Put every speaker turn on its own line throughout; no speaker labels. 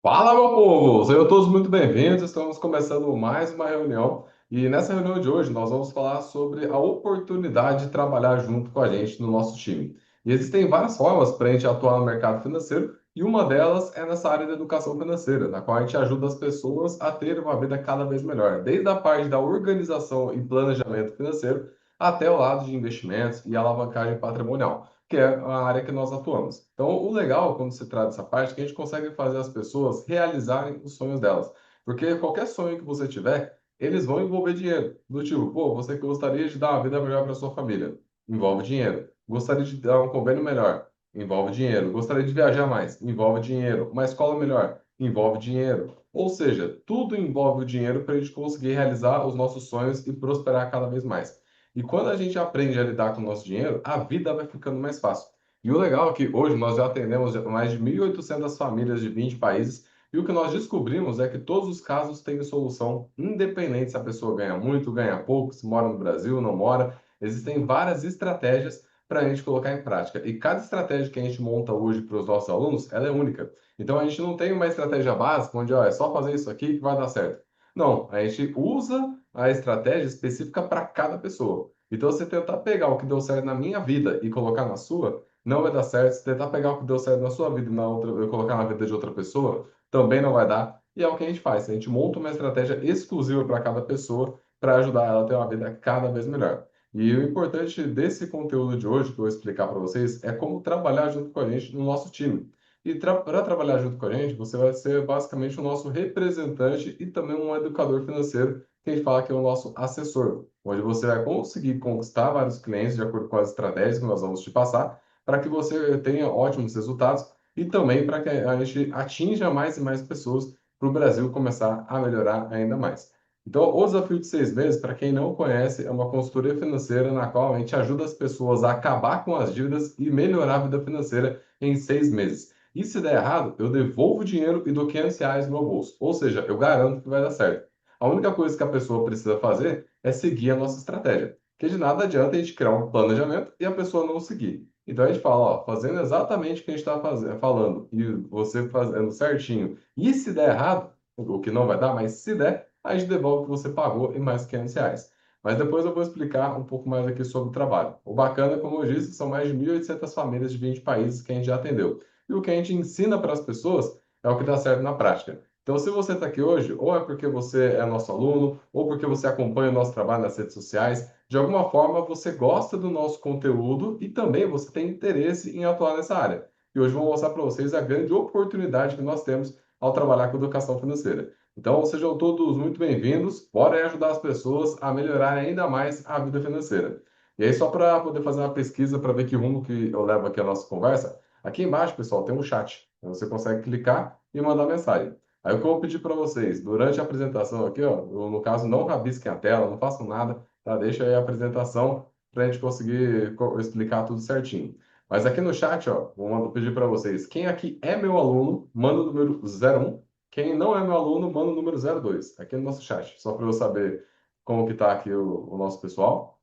Fala, meu povo! Sejam todos muito bem-vindos. Estamos começando mais uma reunião e nessa reunião de hoje nós vamos falar sobre a oportunidade de trabalhar junto com a gente no nosso time. E existem várias formas para a gente atuar no mercado financeiro e uma delas é nessa área da educação financeira, na qual a gente ajuda as pessoas a ter uma vida cada vez melhor, desde a parte da organização e planejamento financeiro até o lado de investimentos e alavancagem patrimonial, que é a área que nós atuamos. Então, o legal quando se trata dessa parte é que a gente consegue fazer as pessoas realizarem os sonhos delas. Porque qualquer sonho que você tiver, eles vão envolver dinheiro. Do tipo, pô, você gostaria de dar uma vida melhor para sua família? Envolve dinheiro. Gostaria de dar um convênio melhor? Envolve dinheiro. Gostaria de viajar mais? Envolve dinheiro. Uma escola melhor? Envolve dinheiro. Ou seja, tudo envolve o dinheiro para a gente conseguir realizar os nossos sonhos e prosperar cada vez mais. E quando a gente aprende a lidar com o nosso dinheiro, a vida vai ficando mais fácil. E o legal é que hoje nós já atendemos mais de 1.800 famílias de 20 países, e o que nós descobrimos é que todos os casos têm solução, independente se a pessoa ganha muito, ganha pouco, se mora no Brasil, não mora. Existem várias estratégias para a gente colocar em prática. E cada estratégia que a gente monta hoje para os nossos alunos, ela é única. Então a gente não tem uma estratégia básica onde, ó, é só fazer isso aqui que vai dar certo. Não, a gente usa a estratégia específica para cada pessoa. Então, você tentar pegar o que deu certo na minha vida e colocar na sua, não vai dar certo. Se tentar pegar o que deu certo na sua vida e na outra, e colocar na vida de outra pessoa, também não vai dar. E é o que a gente faz. A gente monta uma estratégia exclusiva para cada pessoa para ajudar ela a ter uma vida cada vez melhor. E o importante desse conteúdo de hoje que eu vou explicar para vocês é como trabalhar junto com a gente no nosso time. E para trabalhar junto com a gente, você vai ser basicamente o nosso representante e também um educador financeiro, que a gente fala que é o nosso assessor, onde você vai conseguir conquistar vários clientes de acordo com as estratégias que nós vamos te passar, para que você tenha ótimos resultados e também para que a gente atinja mais e mais pessoas para o Brasil começar a melhorar ainda mais. Então, o desafio de 6 meses, para quem não conhece, é uma consultoria financeira na qual a gente ajuda as pessoas a acabar com as dívidas e melhorar a vida financeira em 6 meses. E se der errado, eu devolvo o dinheiro e dou R$ 500 no meu bolso. Ou seja, eu garanto que vai dar certo. A única coisa que a pessoa precisa fazer é seguir a nossa estratégia. Porque de nada adianta a gente criar um planejamento e a pessoa não seguir. Então a gente fala, ó, fazendo exatamente o que a gente está falando e você fazendo certinho. E se der errado, o que não vai dar, mas se der, a gente devolve o que você pagou e mais R$ 500. Mas depois eu vou explicar um pouco mais aqui sobre o trabalho. O bacana, como eu disse, são mais de 1.800 famílias de 20 países que a gente já atendeu. E o que a gente ensina para as pessoas é o que dá certo na prática. Então, se você está aqui hoje, ou é porque você é nosso aluno, ou porque você acompanha o nosso trabalho nas redes sociais, de alguma forma você gosta do nosso conteúdo e também você tem interesse em atuar nessa área. E hoje eu vou mostrar para vocês a grande oportunidade que nós temos ao trabalhar com educação financeira. Então, sejam todos muito bem-vindos. Bora aí ajudar as pessoas a melhorarem ainda mais a vida financeira. E aí, só para poder fazer uma pesquisa para ver que rumo que eu levo aqui a nossa conversa, aqui embaixo, pessoal, tem um chat. Então, você consegue clicar e mandar mensagem. Aí o que eu vou pedir para vocês, durante a apresentação aqui, ó, no caso, não rabisquem a tela, não façam nada, tá? Deixa aí a apresentação para a gente conseguir explicar tudo certinho. Mas aqui no chat, ó, pedir para vocês, quem aqui é meu aluno, manda o número 01. Quem não é meu aluno, manda o número 02, aqui no nosso chat, só para eu saber como que tá aqui o nosso pessoal.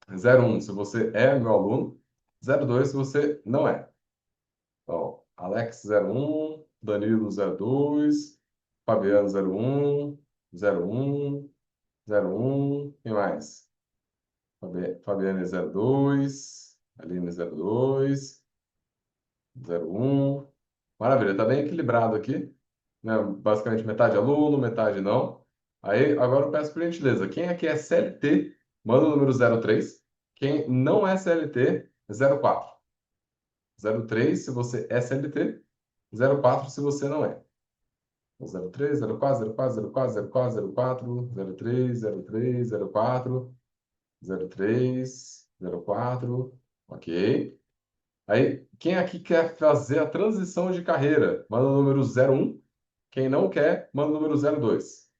01 se você é meu aluno, 02 se você não é. Ó, Alex 01, Danilo 02, Fabiano 01, 01, 01, quem mais? Fabiane 02, Aline 02, 01. Maravilha, tá bem equilibrado aqui, né? Basicamente metade aluno, metade não. Aí, agora eu peço por gentileza, quem aqui é CLT, manda o número 03. Quem não é CLT, 04. 03 se você é CLT, 04 se você não é. 03, 04, 04, 04, 04, 04, 03, 03, 04, 03, 04, ok. Aí, quem aqui quer fazer a transição de carreira, manda o número 01. Quem não quer, manda o número 02.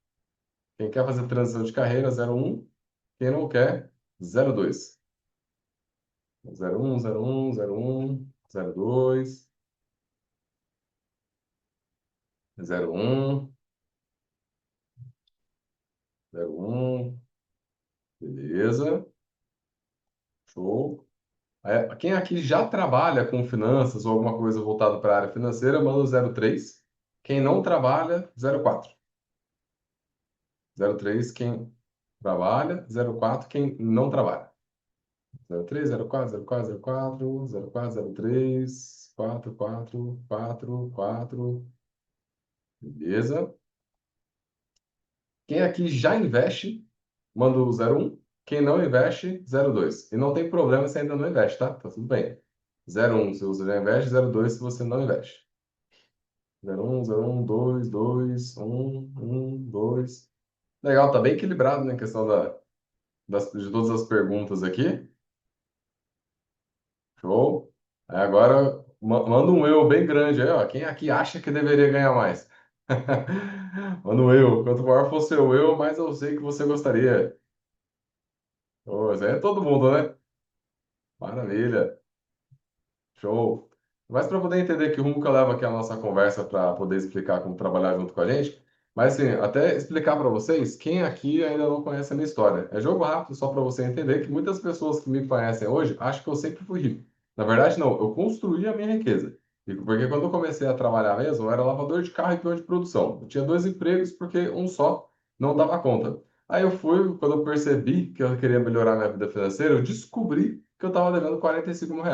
Quem quer fazer transição de carreira, 01. Quem não quer, 02. 01, 01, 01, 02, 01, 01. Beleza, show. Quem aqui já trabalha com finanças ou alguma coisa voltada para a área financeira, manda o 03. quem não trabalha, 0,4. 0,3, quem trabalha, 0,4, quem não trabalha. 0,3, 0,4, 0,4, 0,4, 0,4, 0,3, 4, 4, 4, 4. Beleza. Quem aqui já investe, manda o 0,1. Quem não investe, 0,2. E não tem problema se ainda não investe, tá? Tá tudo bem. 0,1 se você já investe, 0,2 se você não investe. 0,1, 0,1, 2, 2, 1, 1, 2. Legal, tá bem equilibrado, né? A questão de todas as perguntas aqui. Show. Aí agora, manda um eu bem grande aí, ó. Quem aqui acha que deveria ganhar mais? Manda um eu. Quanto maior for seu eu, mais eu sei que você gostaria. Ô, isso aí é todo mundo, né? Maravilha. Show. Mas para poder entender que rumo que eu levo aqui a nossa conversa para poder explicar como trabalhar junto com a gente, mas assim, até explicar para vocês, quem aqui ainda não conhece a minha história. É jogo rápido só para você entender que muitas pessoas que me conhecem hoje acham que eu sempre fui rico. Na verdade, não, eu construí a minha riqueza. Porque quando eu comecei a trabalhar mesmo, eu era lavador de carro e peão de produção. Eu tinha dois empregos porque um só não dava conta. Aí eu fui, quando eu percebi que eu queria melhorar minha vida financeira, eu descobri que eu estava devendo R$ 45.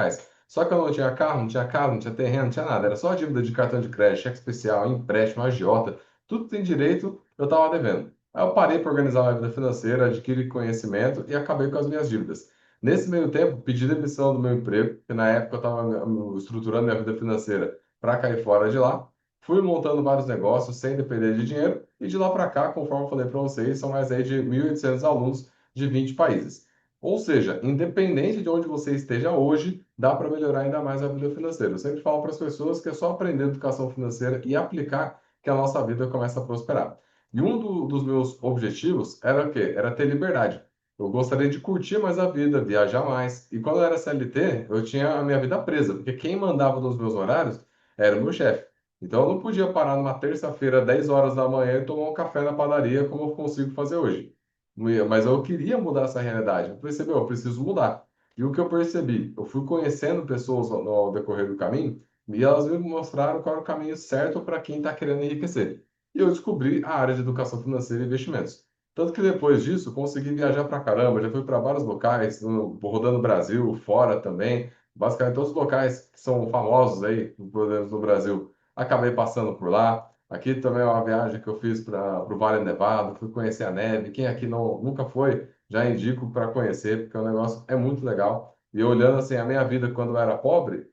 Só que eu não tinha carro, não tinha casa, não tinha terreno, não tinha nada. Era só dívida de cartão de crédito, cheque especial, empréstimo, agiota, tudo que tem direito, eu estava devendo. Aí eu parei para organizar uma vida financeira, adquirir conhecimento e acabei com as minhas dívidas. Nesse meio tempo, pedi demissão do meu emprego, que na época eu estava estruturando minha vida financeira para cair fora de lá. Fui montando vários negócios sem depender de dinheiro e de lá para cá, conforme eu falei para vocês, são mais aí de 1.800 alunos de 20 países. Ou seja, independente de onde você esteja hoje, dá para melhorar ainda mais a vida financeira. Eu sempre falo para as pessoas que é só aprender educação financeira e aplicar que a nossa vida começa a prosperar. E um dos meus objetivos era o quê? Era ter liberdade. Eu gostaria de curtir mais a vida, viajar mais. E quando eu era CLT, eu tinha a minha vida presa, porque quem mandava nos meus horários era o meu chefe. Então eu não podia parar numa terça-feira, 10 horas da manhã e tomar um café na padaria como eu consigo fazer hoje. Mas eu queria mudar essa realidade. Eu percebi, eu preciso mudar. E o que eu percebi? Eu fui conhecendo pessoas ao decorrer do caminho e elas me mostraram qual era o caminho certo para quem está querendo enriquecer. E eu descobri a área de educação financeira e investimentos. Tanto que depois disso, consegui viajar para caramba, já fui para vários locais, rodando o Brasil, fora também, basicamente todos os locais que são famosos aí, por exemplo, no Brasil. Acabei passando por lá. Aqui também é uma viagem que eu fiz para o Vale Nevado, fui conhecer a neve. Quem aqui nunca foi, já indico para conhecer, porque o negócio é muito legal. E olhando assim a minha vida quando eu era pobre,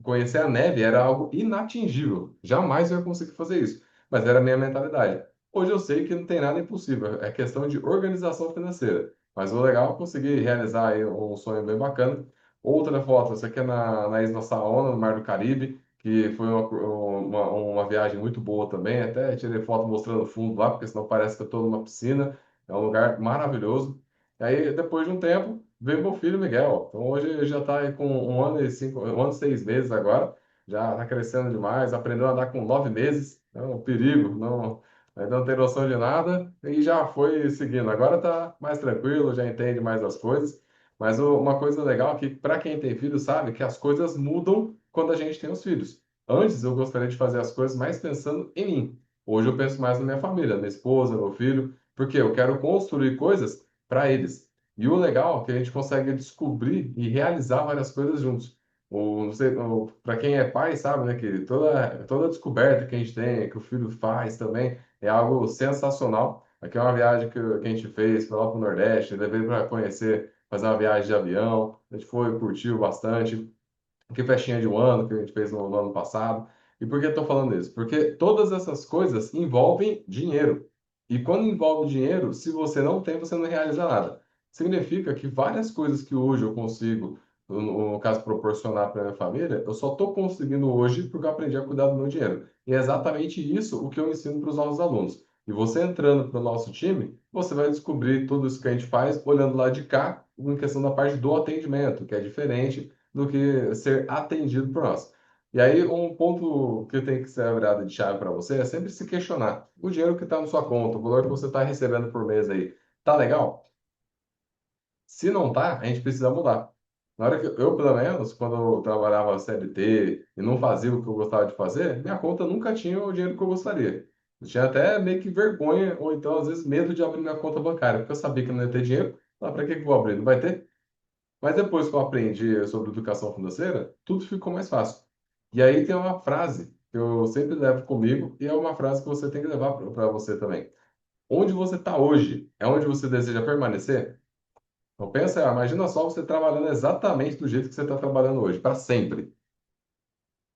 conhecer a neve era algo inatingível. Jamais eu ia conseguir fazer isso, mas era a minha mentalidade. Hoje eu sei que não tem nada impossível, é questão de organização financeira. Mas o legal é conseguir realizar aí um sonho bem bacana. Outra foto, essa aqui é na Isla Saona, no Mar do Caribe, que foi uma viagem muito boa também. Até tirei foto mostrando o fundo lá, porque senão parece que eu estou numa piscina. É um lugar maravilhoso. E aí, depois de um tempo, veio meu filho Miguel. Então, hoje ele já está aí com 1 ano e 5, 1 ano e 6 meses agora. Já está crescendo demais. Aprendeu a andar com 9 meses. É um perigo. Não, ainda não tem noção de nada. E já foi seguindo. Agora está mais tranquilo, já entende mais as coisas. Mas uma coisa legal é que, para quem tem filho, sabe que as coisas mudam quando a gente tem os filhos. Antes, eu gostaria de fazer as coisas mais pensando em mim. Hoje, eu penso mais na minha família, minha esposa, meu filho, porque eu quero construir coisas para eles. E o legal é que a gente consegue descobrir e realizar várias coisas juntos. Não sei, para quem é pai, sabe, né, que toda descoberta que a gente tem, que o filho faz também, é algo sensacional. Aqui é uma viagem que a gente fez, foi lá para o Nordeste, levei para conhecer, fazer uma viagem de avião, a gente foi, curtiu bastante. Que festinha de um ano que a gente fez no ano passado. E por que eu estou falando isso? Porque todas essas coisas envolvem dinheiro. E quando envolve dinheiro, se você não tem, você não realiza nada. Significa que várias coisas que hoje eu consigo, no caso, proporcionar para minha família, eu só estou conseguindo hoje porque eu aprendi a cuidar do meu dinheiro. E é exatamente isso o que eu ensino para os nossos alunos. E você entrando para o nosso time, você vai descobrir tudo isso que a gente faz olhando lá de cá, em questão da parte do atendimento, que é diferente do que ser atendido por nós. E aí, um ponto que tem que ser a virada de chave para você é sempre se questionar. O dinheiro que está na sua conta, o valor que você está recebendo por mês aí, tá legal? Se não tá, a gente precisa mudar. Na hora que eu, pelo menos, quando eu trabalhava CLT e não fazia o que eu gostava de fazer, minha conta nunca tinha o dinheiro que eu gostaria. Eu tinha até meio que vergonha, ou então, às vezes, medo de abrir minha conta bancária, porque eu sabia que não ia ter dinheiro. Ah, para que que eu vou abrir? Não vai ter? Mas depois que eu aprendi sobre educação financeira, tudo ficou mais fácil. E aí tem uma frase que eu sempre levo comigo, e é uma frase que você tem que levar para você também. Onde você está hoje é onde você deseja permanecer? Então pensa, imagina só você trabalhando exatamente do jeito que você está trabalhando hoje, para sempre.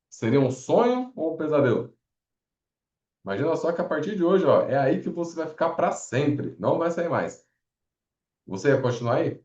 Seria um sonho ou um pesadelo? Imagina só que a partir de hoje, ó, é aí que você vai ficar para sempre, não vai sair mais. Você ia continuar aí?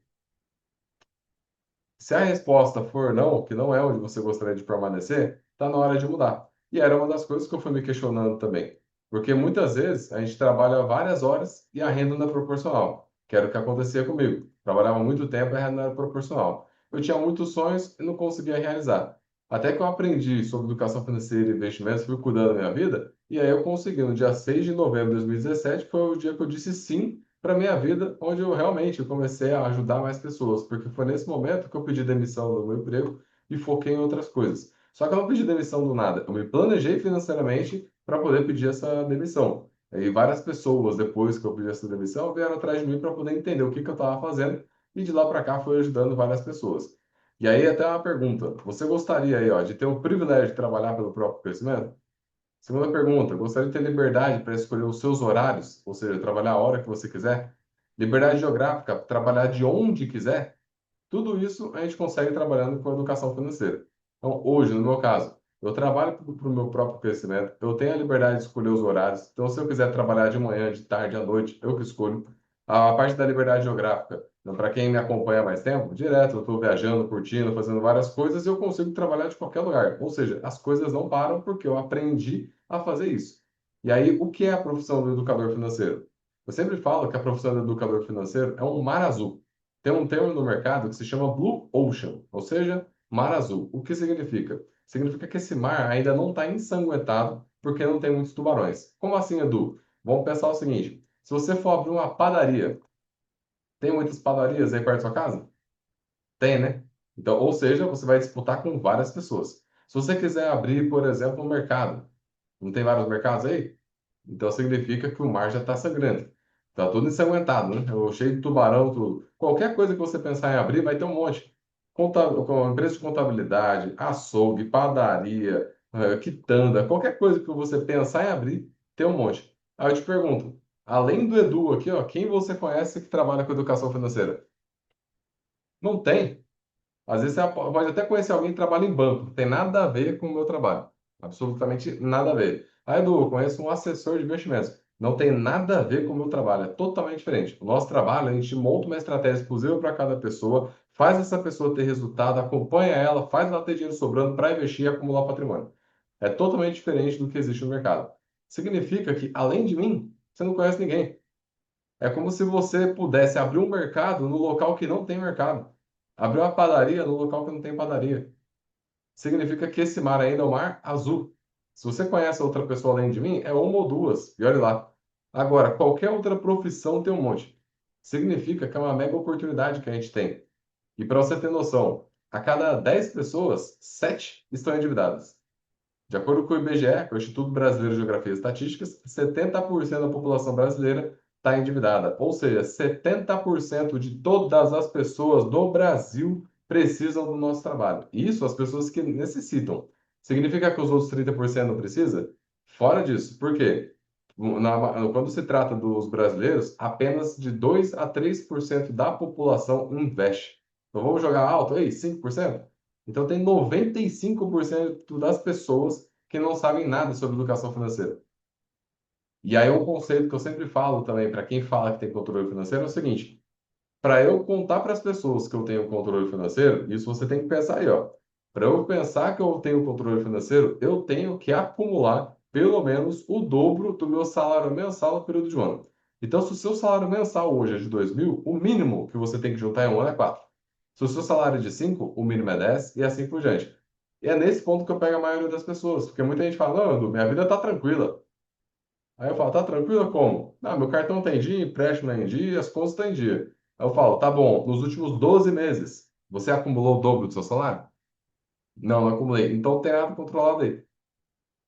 Se a resposta for não, que não é onde você gostaria de permanecer, está na hora de mudar. E era uma das coisas que eu fui me questionando também. Porque muitas vezes a gente trabalha várias horas e a renda não é proporcional, que era o que acontecia comigo. Trabalhava muito tempo e a renda não era proporcional. Eu tinha muitos sonhos e não conseguia realizar. Até que eu aprendi sobre educação financeira e investimentos, fui cuidando da minha vida, e aí eu consegui, no dia 6 de novembro de 2017, foi o dia que eu disse sim para minha vida, onde eu realmente comecei a ajudar mais pessoas, porque foi nesse momento que eu pedi demissão do meu emprego e foquei em outras coisas. Só que eu não pedi demissão do nada, eu me planejei financeiramente para poder pedir essa demissão. E várias pessoas, depois que eu pedi essa demissão, vieram atrás de mim para poder entender o que que eu estava fazendo, e de lá para cá foi ajudando várias pessoas. E aí até uma pergunta, você gostaria aí, ó, de ter o privilégio de trabalhar pelo próprio crescimento? Segunda pergunta, gostaria de ter liberdade para escolher os seus horários, ou seja, trabalhar a hora que você quiser? Liberdade geográfica, trabalhar de onde quiser? Tudo isso a gente consegue trabalhando com educação financeira. Então, hoje, no meu caso, eu trabalho para o meu próprio crescimento, eu tenho a liberdade de escolher os horários. Então, se eu quiser trabalhar de manhã, de tarde, à noite, eu que escolho. A parte da liberdade geográfica, para quem me acompanha há mais tempo, direto, eu estou viajando, curtindo, fazendo várias coisas e eu consigo trabalhar de qualquer lugar. Ou seja, as coisas não param porque eu aprendi a fazer isso. E aí, o que é a profissão do educador financeiro? Eu sempre falo que a profissão do educador financeiro é um mar azul. Tem um termo no mercado que se chama Blue Ocean, ou seja, mar azul. O que significa? Significa que esse mar ainda não está ensanguentado porque não tem muitos tubarões. Como assim, Edu? Vamos pensar o seguinte: se você for abrir uma padaria, tem muitas padarias aí perto da sua casa? Tem, né? Então, ou seja, você vai disputar com várias pessoas. Se você quiser abrir, por exemplo, um mercado, não tem vários mercados aí? Então significa que o mar já está sangrando. Está tudo ensanguentado, né? Cheio de tubarão, tudo. Qualquer coisa que você pensar em abrir, vai ter um monte. Com empresa de contabilidade, açougue, padaria, quitanda, qualquer coisa que você pensar em abrir, tem um monte. Aí eu te pergunto, além do Edu aqui, ó, quem você conhece que trabalha com educação financeira? Não tem. Às vezes você pode até conhecer alguém que trabalha em banco, não tem nada a ver com o meu trabalho. Absolutamente nada a ver. Ah, Edu, eu conheço um assessor de investimentos. Não tem nada a ver com o meu trabalho, é totalmente diferente. O nosso trabalho, a gente monta uma estratégia exclusiva para cada pessoa, faz essa pessoa ter resultado, acompanha ela, faz ela ter dinheiro sobrando para investir e acumular patrimônio. É totalmente diferente do que existe no mercado. Significa que, além de mim, você não conhece ninguém. É como se você pudesse abrir um mercado no local que não tem mercado. Abrir uma padaria no local que não tem padaria. Significa que esse mar ainda é o mar azul. Se você conhece outra pessoa além de mim, é uma ou duas. E olha lá. Agora, qualquer outra profissão tem um monte. Significa que é uma mega oportunidade que a gente tem. E para você ter noção, a cada 10 pessoas, 7 estão endividadas. De acordo com o IBGE, que é o Instituto Brasileiro de Geografia e Estatísticas, 70% da população brasileira está endividada. Ou seja, 70% de todas as pessoas do Brasil precisam do nosso trabalho. Isso as pessoas que necessitam. Significa que os outros 30% não precisam? Fora disso. Por quê? Quando se trata dos brasileiros, apenas de 2 a 3% da população investe. Então vamos jogar alto aí, 5%. Então, tem 95% das pessoas que não sabem nada sobre educação financeira. E aí, um conceito que eu sempre falo também para quem fala que tem controle financeiro é o seguinte: para eu contar para as pessoas que eu tenho controle financeiro, isso você tem que pensar aí, ó. Para eu pensar que eu tenho controle financeiro, eu tenho que acumular pelo menos o dobro do meu salário mensal no período de um ano. Então, se o seu salário mensal hoje é de 2.000, o mínimo que você tem que juntar em um ano é 4. Se o seu salário é de 5, o mínimo é 10 e assim por diante. E é nesse ponto que eu pego a maioria das pessoas, porque muita gente fala, não, Edu, minha vida tá tranquila. Aí eu falo, tá tranquila como? Ah, meu cartão tá em dia, empréstimo é em dia, as contas estão em dia. Aí eu falo, tá bom, nos últimos 12 meses. Você acumulou o dobro do seu salário? Não, não acumulei. Então não tem nada controlado aí.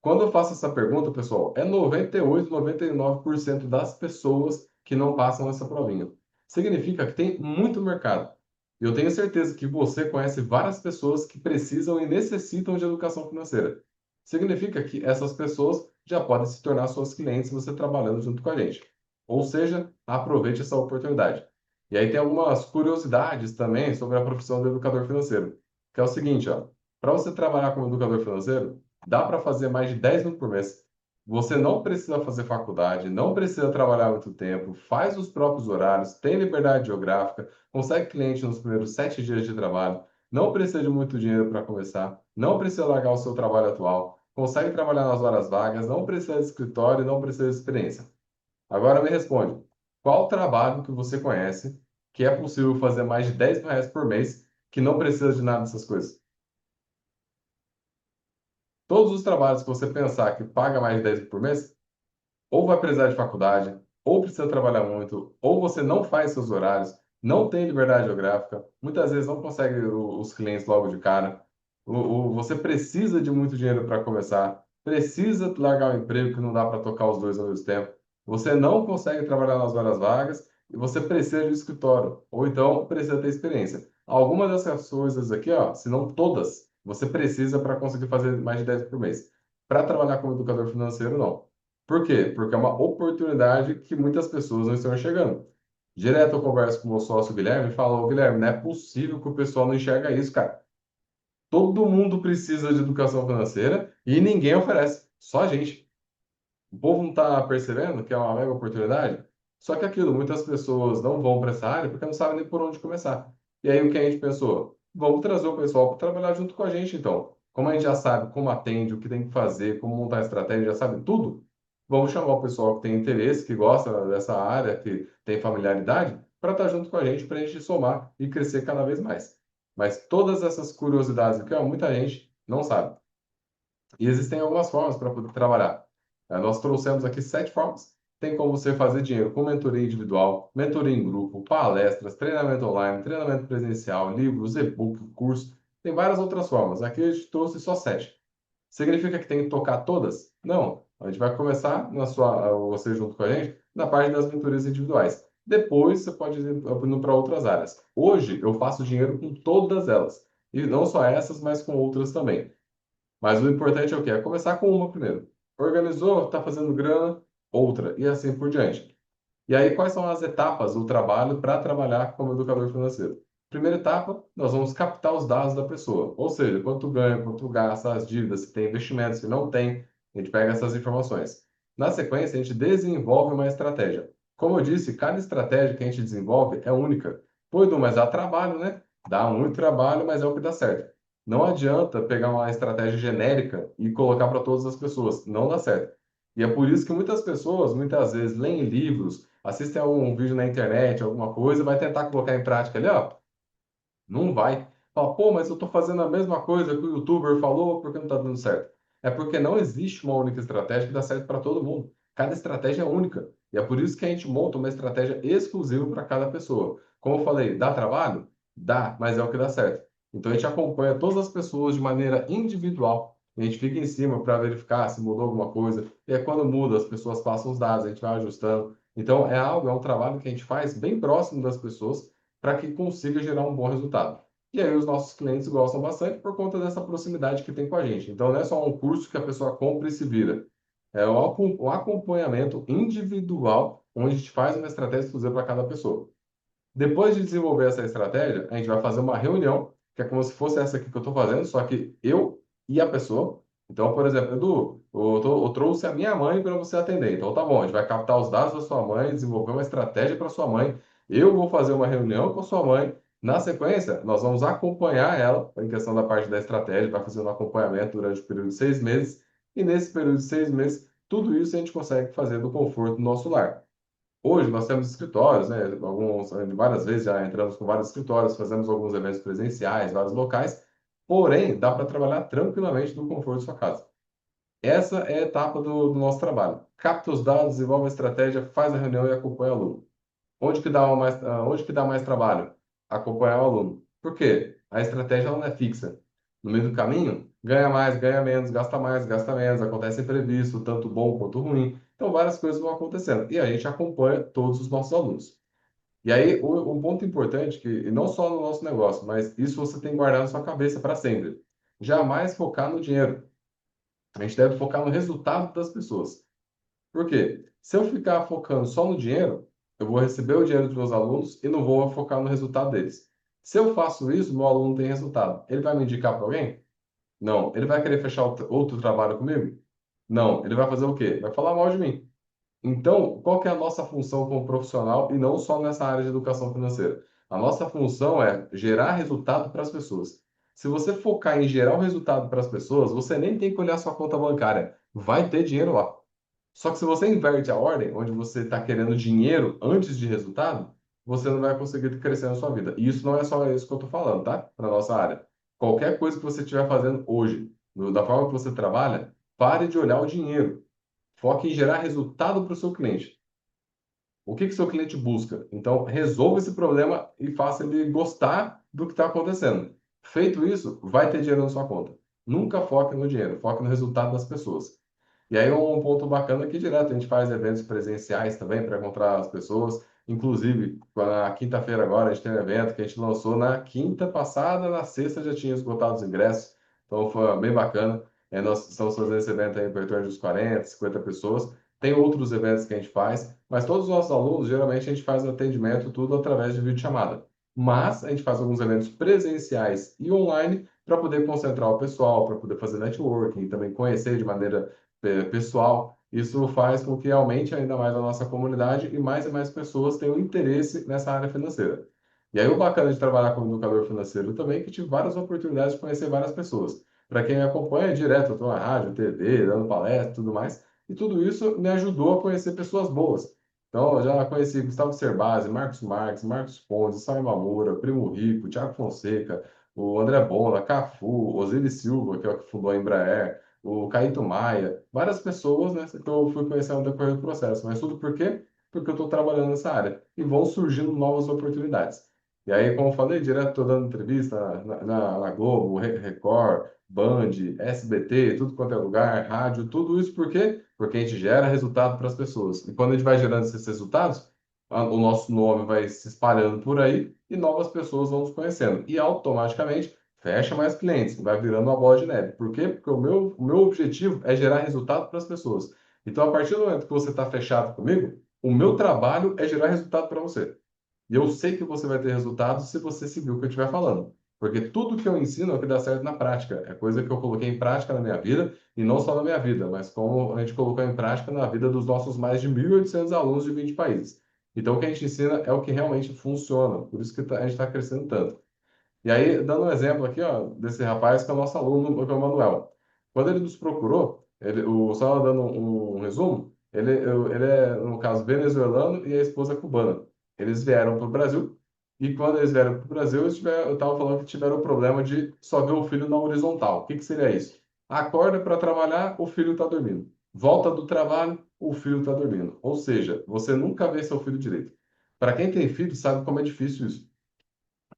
Quando eu faço essa pergunta, pessoal, é 98, 99% das pessoas que não passam essa provinha. Significa que tem muito mercado. Eu tenho certeza que você conhece várias pessoas que precisam e necessitam de educação financeira. Significa que essas pessoas já podem se tornar suas clientes você trabalhando junto com a gente. Ou seja, aproveite essa oportunidade. E aí tem algumas curiosidades também sobre a profissão do educador financeiro, que é o seguinte, ó, para você trabalhar como educador financeiro, dá para fazer mais de 10 mil por mês. Você não precisa fazer faculdade, não precisa trabalhar muito tempo, faz os próprios horários, tem liberdade geográfica, consegue cliente nos primeiros 7 dias de trabalho, não precisa de muito dinheiro para começar, não precisa largar o seu trabalho atual, consegue trabalhar nas horas vagas, não precisa de escritório, não precisa de experiência. Agora me responde, qual trabalho que você conhece que é possível fazer mais de 10 mil reais por mês que não precisa de nada dessas coisas? Todos os trabalhos que você pensar que paga mais de 10 mil por mês, ou vai precisar de faculdade, ou precisa trabalhar muito, ou você não faz seus horários, não tem liberdade geográfica, muitas vezes não consegue os clientes logo de cara. Você precisa de muito dinheiro para começar, precisa largar o emprego que não dá para tocar os dois ao mesmo tempo. Você não consegue trabalhar nas horas vagas e você precisa de um escritório, ou então precisa ter experiência. Algumas dessas coisas aqui, ó, se não todas, você precisa para conseguir fazer mais de 10 por mês. Para trabalhar como educador financeiro, não. Por quê? Porque é uma oportunidade que muitas pessoas não estão enxergando. Direto eu converso com o meu sócio Guilherme e falo, "Ô, Guilherme, não é possível que o pessoal não enxerga isso, cara. Todo mundo precisa de educação financeira e ninguém oferece, só a gente. O povo não está percebendo que é uma mega oportunidade? Só que aquilo, muitas pessoas não vão para essa área porque não sabem nem por onde começar. E aí o que a gente pensou? Vamos trazer o pessoal para trabalhar junto com a gente, então. Como a gente já sabe como atende, o que tem que fazer, como montar a estratégia, já sabe tudo, vamos chamar o pessoal que tem interesse, que gosta dessa área, que tem familiaridade, para estar junto com a gente, para a gente somar e crescer cada vez mais. Mas todas essas curiosidades aqui, ó, muita gente não sabe. E existem algumas formas para poder trabalhar. Nós trouxemos aqui 7 formas. Tem como você fazer dinheiro com mentoria individual, mentoria em grupo, palestras, treinamento online, treinamento presencial, livros, e-book, curso. Tem várias outras formas. Aqui a gente trouxe só 7. Significa que tem que tocar todas? Não. A gente vai começar você junto com a gente na parte das mentorias individuais. Depois você pode ir indo para outras áreas. Hoje eu faço dinheiro com todas elas. E não só essas, mas com outras também. Mas o importante é o quê? É começar com uma primeiro. Organizou, está fazendo grana, outra, e assim por diante. E aí, quais são as etapas do trabalho para trabalhar como educador financeiro? Primeira etapa, nós vamos captar os dados da pessoa, ou seja, quanto ganha, quanto gasta, as dívidas, se tem investimentos, se não tem, a gente pega essas informações. Na sequência, a gente desenvolve uma estratégia. Como eu disse, cada estratégia que a gente desenvolve é única. Pô, Edu, mas dá trabalho, né? Dá muito trabalho, mas é o que dá certo. Não adianta pegar uma estratégia genérica e colocar para todas as pessoas. Não dá certo. E é por isso que muitas pessoas, muitas vezes, leem livros, assistem algum vídeo na internet, alguma coisa, vai tentar colocar em prática ali, ó, não vai. Fala, pô, mas eu estou fazendo a mesma coisa que o youtuber falou, por que não está dando certo? É porque não existe uma única estratégia que dá certo para todo mundo. Cada estratégia é única. E é por isso que a gente monta uma estratégia exclusiva para cada pessoa. Como eu falei, dá trabalho? Dá, mas é o que dá certo. Então a gente acompanha todas as pessoas de maneira individual. A gente fica em cima para verificar se mudou alguma coisa. E aí, quando muda, as pessoas passam os dados, a gente vai ajustando. Então é um trabalho que a gente faz bem próximo das pessoas para que consiga gerar um bom resultado. E aí os nossos clientes gostam bastante por conta dessa proximidade que tem com a gente. Então não é só um curso que a pessoa compra e se vira. É um acompanhamento individual, onde a gente faz uma estratégia exclusiva para cada pessoa. Depois de desenvolver essa estratégia, a gente vai fazer uma reunião, que é como se fosse essa aqui que eu estou fazendo, só que eu e a pessoa. Então, por exemplo, Edu, eu trouxe a minha mãe para você atender. Então, tá bom, a gente vai captar os dados da sua mãe, desenvolver uma estratégia para sua mãe. Eu vou fazer uma reunião com a sua mãe. Na sequência, nós vamos acompanhar ela, em questão da parte da estratégia, vai fazer um acompanhamento durante o período de 6 meses. E nesse período de 6 meses, tudo isso a gente consegue fazer do conforto do nosso lar. Hoje nós temos escritórios, né? Alguns, várias vezes já entramos com vários escritórios, fazemos alguns eventos presenciais, vários locais, porém dá para trabalhar tranquilamente no conforto de sua casa. Essa é a etapa do nosso trabalho. Capta os dados, desenvolve a estratégia, faz a reunião e acompanha o aluno. Onde que dá mais trabalho? Acompanhar o aluno. Por quê? A estratégia ela não é fixa. No meio do caminho, ganha mais, ganha menos, gasta menos, acontece imprevisto, tanto bom quanto ruim. Então, várias coisas vão acontecendo. E a gente acompanha todos os nossos alunos. E aí, um ponto importante, que e não só no nosso negócio, mas isso você tem que guardar na sua cabeça para sempre. Jamais focar no dinheiro. A gente deve focar no resultado das pessoas. Por quê? Se eu ficar focando só no dinheiro, eu vou receber o dinheiro dos meus alunos e não vou focar no resultado deles. Se eu faço isso, meu aluno tem resultado. Ele vai me indicar para alguém? Não. Ele vai querer fechar outro trabalho comigo? Não. Ele vai fazer o quê? Vai falar mal de mim. Então, qual que é a nossa função como profissional e não só nessa área de educação financeira? A nossa função é gerar resultado para as pessoas. Se você focar em gerar o resultado para as pessoas, você nem tem que olhar sua conta bancária. Vai ter dinheiro lá. Só que se você inverte a ordem, onde você está querendo dinheiro antes de resultado, você não vai conseguir crescer na sua vida. E isso não é só isso que eu estou falando, tá? Para nossa área. Qualquer coisa que você estiver fazendo hoje, da forma que você trabalha, pare de olhar o dinheiro. Foque em gerar resultado para o seu cliente. O que que seu cliente busca? Então, resolva esse problema e faça ele gostar do que está acontecendo. Feito isso, vai ter dinheiro na sua conta. Nunca foque no dinheiro, foque no resultado das pessoas. E aí, um ponto bacana aqui direto, a gente faz eventos presenciais também para encontrar as pessoas. Inclusive, na quinta-feira agora, a gente tem um evento que a gente lançou na quinta passada, na sexta já tinha esgotado os ingressos. Então, foi bem bacana. Nós estamos fazendo esse evento aí para em torno de uns 40, 50 pessoas. Tem outros eventos que a gente faz, mas todos os nossos alunos, geralmente, a gente faz o atendimento tudo através de videochamada. Mas a gente faz alguns eventos presenciais e online para poder concentrar o pessoal, para poder fazer networking, também conhecer de maneira pessoal. Isso faz com que aumente ainda mais a nossa comunidade e mais pessoas tenham interesse nessa área financeira. E aí o bacana de trabalhar como educador financeiro também é que tive várias oportunidades de conhecer várias pessoas. Para quem me acompanha direto, eu estou na rádio, TV, dando palestra e tudo mais. E tudo isso me ajudou a conhecer pessoas boas. Então, eu já conheci Gustavo Cerbasi, Marcos Marques, Marcos Pontes, Saio Mamura, Primo Rico, Thiago Fonseca, o André Bona, Cafu, Osiris Silva, que é o que fundou a Embraer, o Caíto Maia, várias pessoas, né, que eu fui conhecendo no decorrer do processo. Mas tudo por quê? Porque eu estou trabalhando nessa área. E vão surgindo novas oportunidades. E aí, como eu falei, direto estou dando entrevista na Globo, Record, Band, SBT, tudo quanto é lugar, rádio, tudo isso por quê? Porque a gente gera resultado para as pessoas. E quando a gente vai gerando esses resultados, o nosso nome vai se espalhando por aí e novas pessoas vão nos conhecendo. E automaticamente fecha mais clientes, vai virando uma bola de neve. Por quê? Porque o meu objetivo é gerar resultado para as pessoas. Então, a partir do momento que você está fechado comigo, o meu trabalho é gerar resultado para você. E eu sei que você vai ter resultados se você seguir o que eu estiver falando. Porque tudo que eu ensino é o que dá certo na prática. É coisa que eu coloquei em prática na minha vida, e não só na minha vida, mas como a gente colocou em prática na vida dos nossos mais de 1.800 alunos de 20 países. Então, o que a gente ensina é o que realmente funciona. Por isso que a gente está crescendo tanto. E aí, dando um exemplo aqui, ó, desse rapaz que é o nosso aluno, que é o Manuel. Quando ele nos procurou, só dando um resumo, ele é, no caso, venezuelano e a esposa cubana. Eles vieram para o Brasil e quando eles vieram para o Brasil, eu estava falando que tiveram o problema de só ver o filho na horizontal. O que que seria isso? Acorda para trabalhar, o filho está dormindo. Volta do trabalho, o filho está dormindo. Ou seja, você nunca vê seu filho direito. Para quem tem filho, sabe como é difícil isso.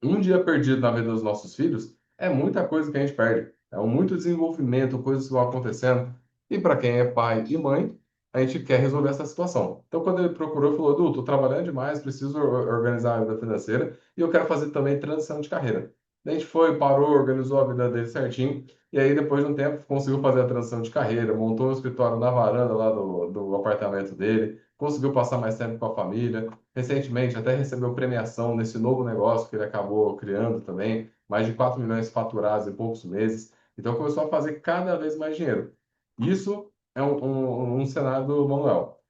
Um dia perdido na vida dos nossos filhos é muita coisa que a gente perde. É muito desenvolvimento, coisas que vão acontecendo. E para quem é pai e mãe, a gente quer resolver essa situação. Então, quando ele procurou, ele falou: Edu, estou trabalhando demais, preciso organizar a vida financeira e eu quero fazer também transição de carreira. Daí a gente foi, parou, organizou a vida dele certinho. E aí, depois de um tempo, conseguiu fazer a transição de carreira, montou um escritório na varanda lá do apartamento dele, conseguiu passar mais tempo com a família. Recentemente, até recebeu premiação nesse novo negócio que ele acabou criando também, mais de 4 milhões faturados em poucos meses. Então, começou a fazer cada vez mais dinheiro. Isso é um cenário do Manuel.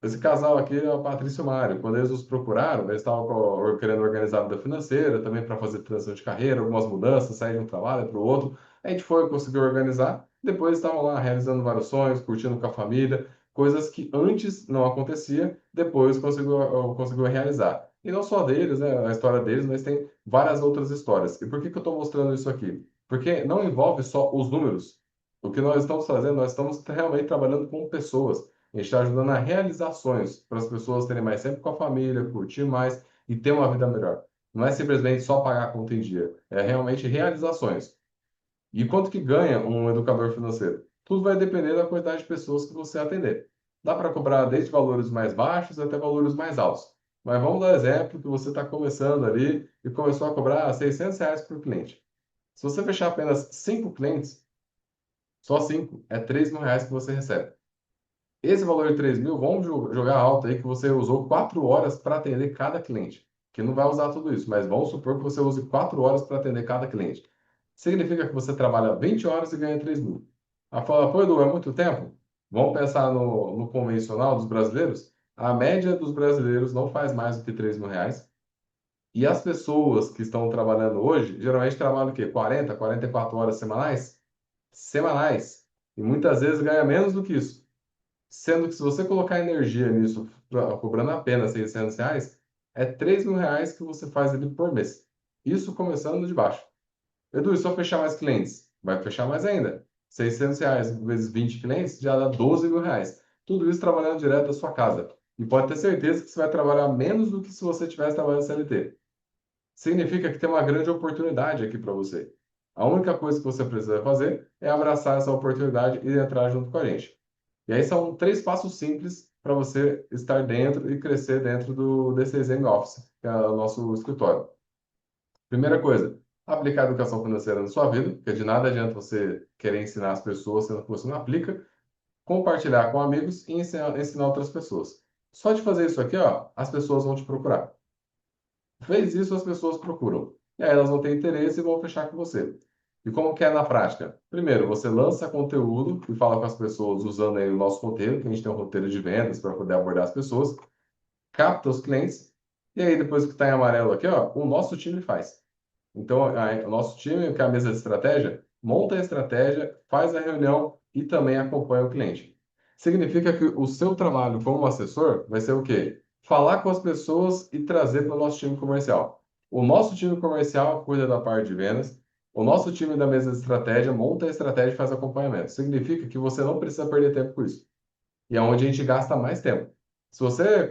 Esse casal aqui é o Patrício e o Mário. Quando eles nos procuraram, eles estavam querendo organizar a vida financeira, também para fazer transição de carreira, algumas mudanças, sair de um trabalho para o outro. A gente foi, conseguiu organizar. Depois estavam lá realizando vários sonhos, curtindo com a família, coisas que antes não acontecia, depois conseguiu realizar. E não só deles, né, a história deles, mas tem várias outras histórias. E por que que eu estou mostrando isso aqui? Porque não envolve só os números. O que nós estamos fazendo, nós estamos realmente trabalhando com pessoas. A gente está ajudando a realizar sonhos para as pessoas terem mais tempo com a família, curtir mais e ter uma vida melhor. Não é simplesmente só pagar a conta em dia, é realmente realizações. E quanto que ganha um educador financeiro? Tudo vai depender da quantidade de pessoas que você atender. Dá para cobrar desde valores mais baixos até valores mais altos. Mas vamos dar exemplo que você está começando ali e começou a cobrar R$ 600 por cliente. Se você fechar apenas 5 clientes, só 5, é R$ 3.000 que você recebe. Esse valor de 3 mil, vamos jogar alto aí que você usou 4 horas para atender cada cliente. Que não vai usar tudo isso, mas vamos supor que você use 4 horas para atender cada cliente. Significa que você trabalha 20 horas e ganha 3 mil. A fala, pô, Edu, é muito tempo? Vamos pensar no convencional dos brasileiros? A média dos brasileiros não faz mais do que R$ 3.000. E as pessoas que estão trabalhando hoje, geralmente trabalham o quê? 44 horas semanais? Semanais. E muitas vezes ganha menos do que isso. Sendo que se você colocar energia nisso, cobrando apenas R$ 600, é R$ 3.000 que você faz ali por mês. Isso começando de baixo. Edu, e se eu fechar mais clientes? Vai fechar mais ainda. R$ 600 vezes 20 clientes já dá R$ 12.000. Tudo isso trabalhando direto da sua casa. E pode ter certeza que você vai trabalhar menos do que se você estivesse trabalhando CLT. Significa que tem uma grande oportunidade aqui para você. A única coisa que você precisa fazer é abraçar essa oportunidade e entrar junto com a gente. E aí são 3 passos simples para você estar dentro e crescer dentro do DCZM Office, que é o nosso escritório. Primeira coisa, aplicar a educação financeira na sua vida, porque de nada adianta você querer ensinar as pessoas sendo que você não aplica, compartilhar com amigos e ensinar outras pessoas. Só de fazer isso aqui, ó, as pessoas vão te procurar. Fez isso, as pessoas procuram. E aí elas vão ter interesse e vão fechar com você. E como que é na prática? Primeiro, você lança conteúdo e fala com as pessoas usando aí o nosso roteiro, que a gente tem um roteiro de vendas para poder abordar as pessoas, capta os clientes, e aí depois que está em amarelo aqui, ó, o nosso time faz. Então, o nosso time, que é a mesa de estratégia, monta a estratégia, faz a reunião e também acompanha o cliente. Significa que o seu trabalho como assessor vai ser o quê? Falar com as pessoas e trazer para o nosso time comercial. O nosso time comercial cuida da parte de vendas, o nosso time da mesa de estratégia monta a estratégia e faz acompanhamento. Significa que você não precisa perder tempo com isso. E é onde a gente gasta mais tempo. Se você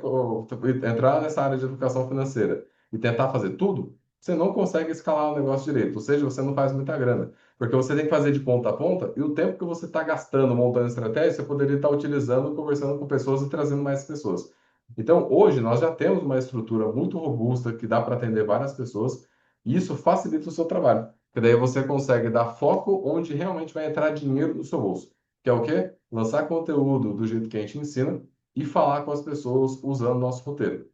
entrar nessa área de educação financeira e tentar fazer tudo, você não consegue escalar o negócio direito. Ou seja, você não faz muita grana. Porque você tem que fazer de ponta a ponta e o tempo que você está gastando montando estratégia, você poderia estar utilizando, conversando com pessoas e trazendo mais pessoas. Então, hoje, nós já temos uma estrutura muito robusta que dá para atender várias pessoas e isso facilita o seu trabalho. Porque daí você consegue dar foco onde realmente vai entrar dinheiro no seu bolso. Que é o quê? Lançar conteúdo do jeito que a gente ensina e falar com as pessoas usando o nosso roteiro.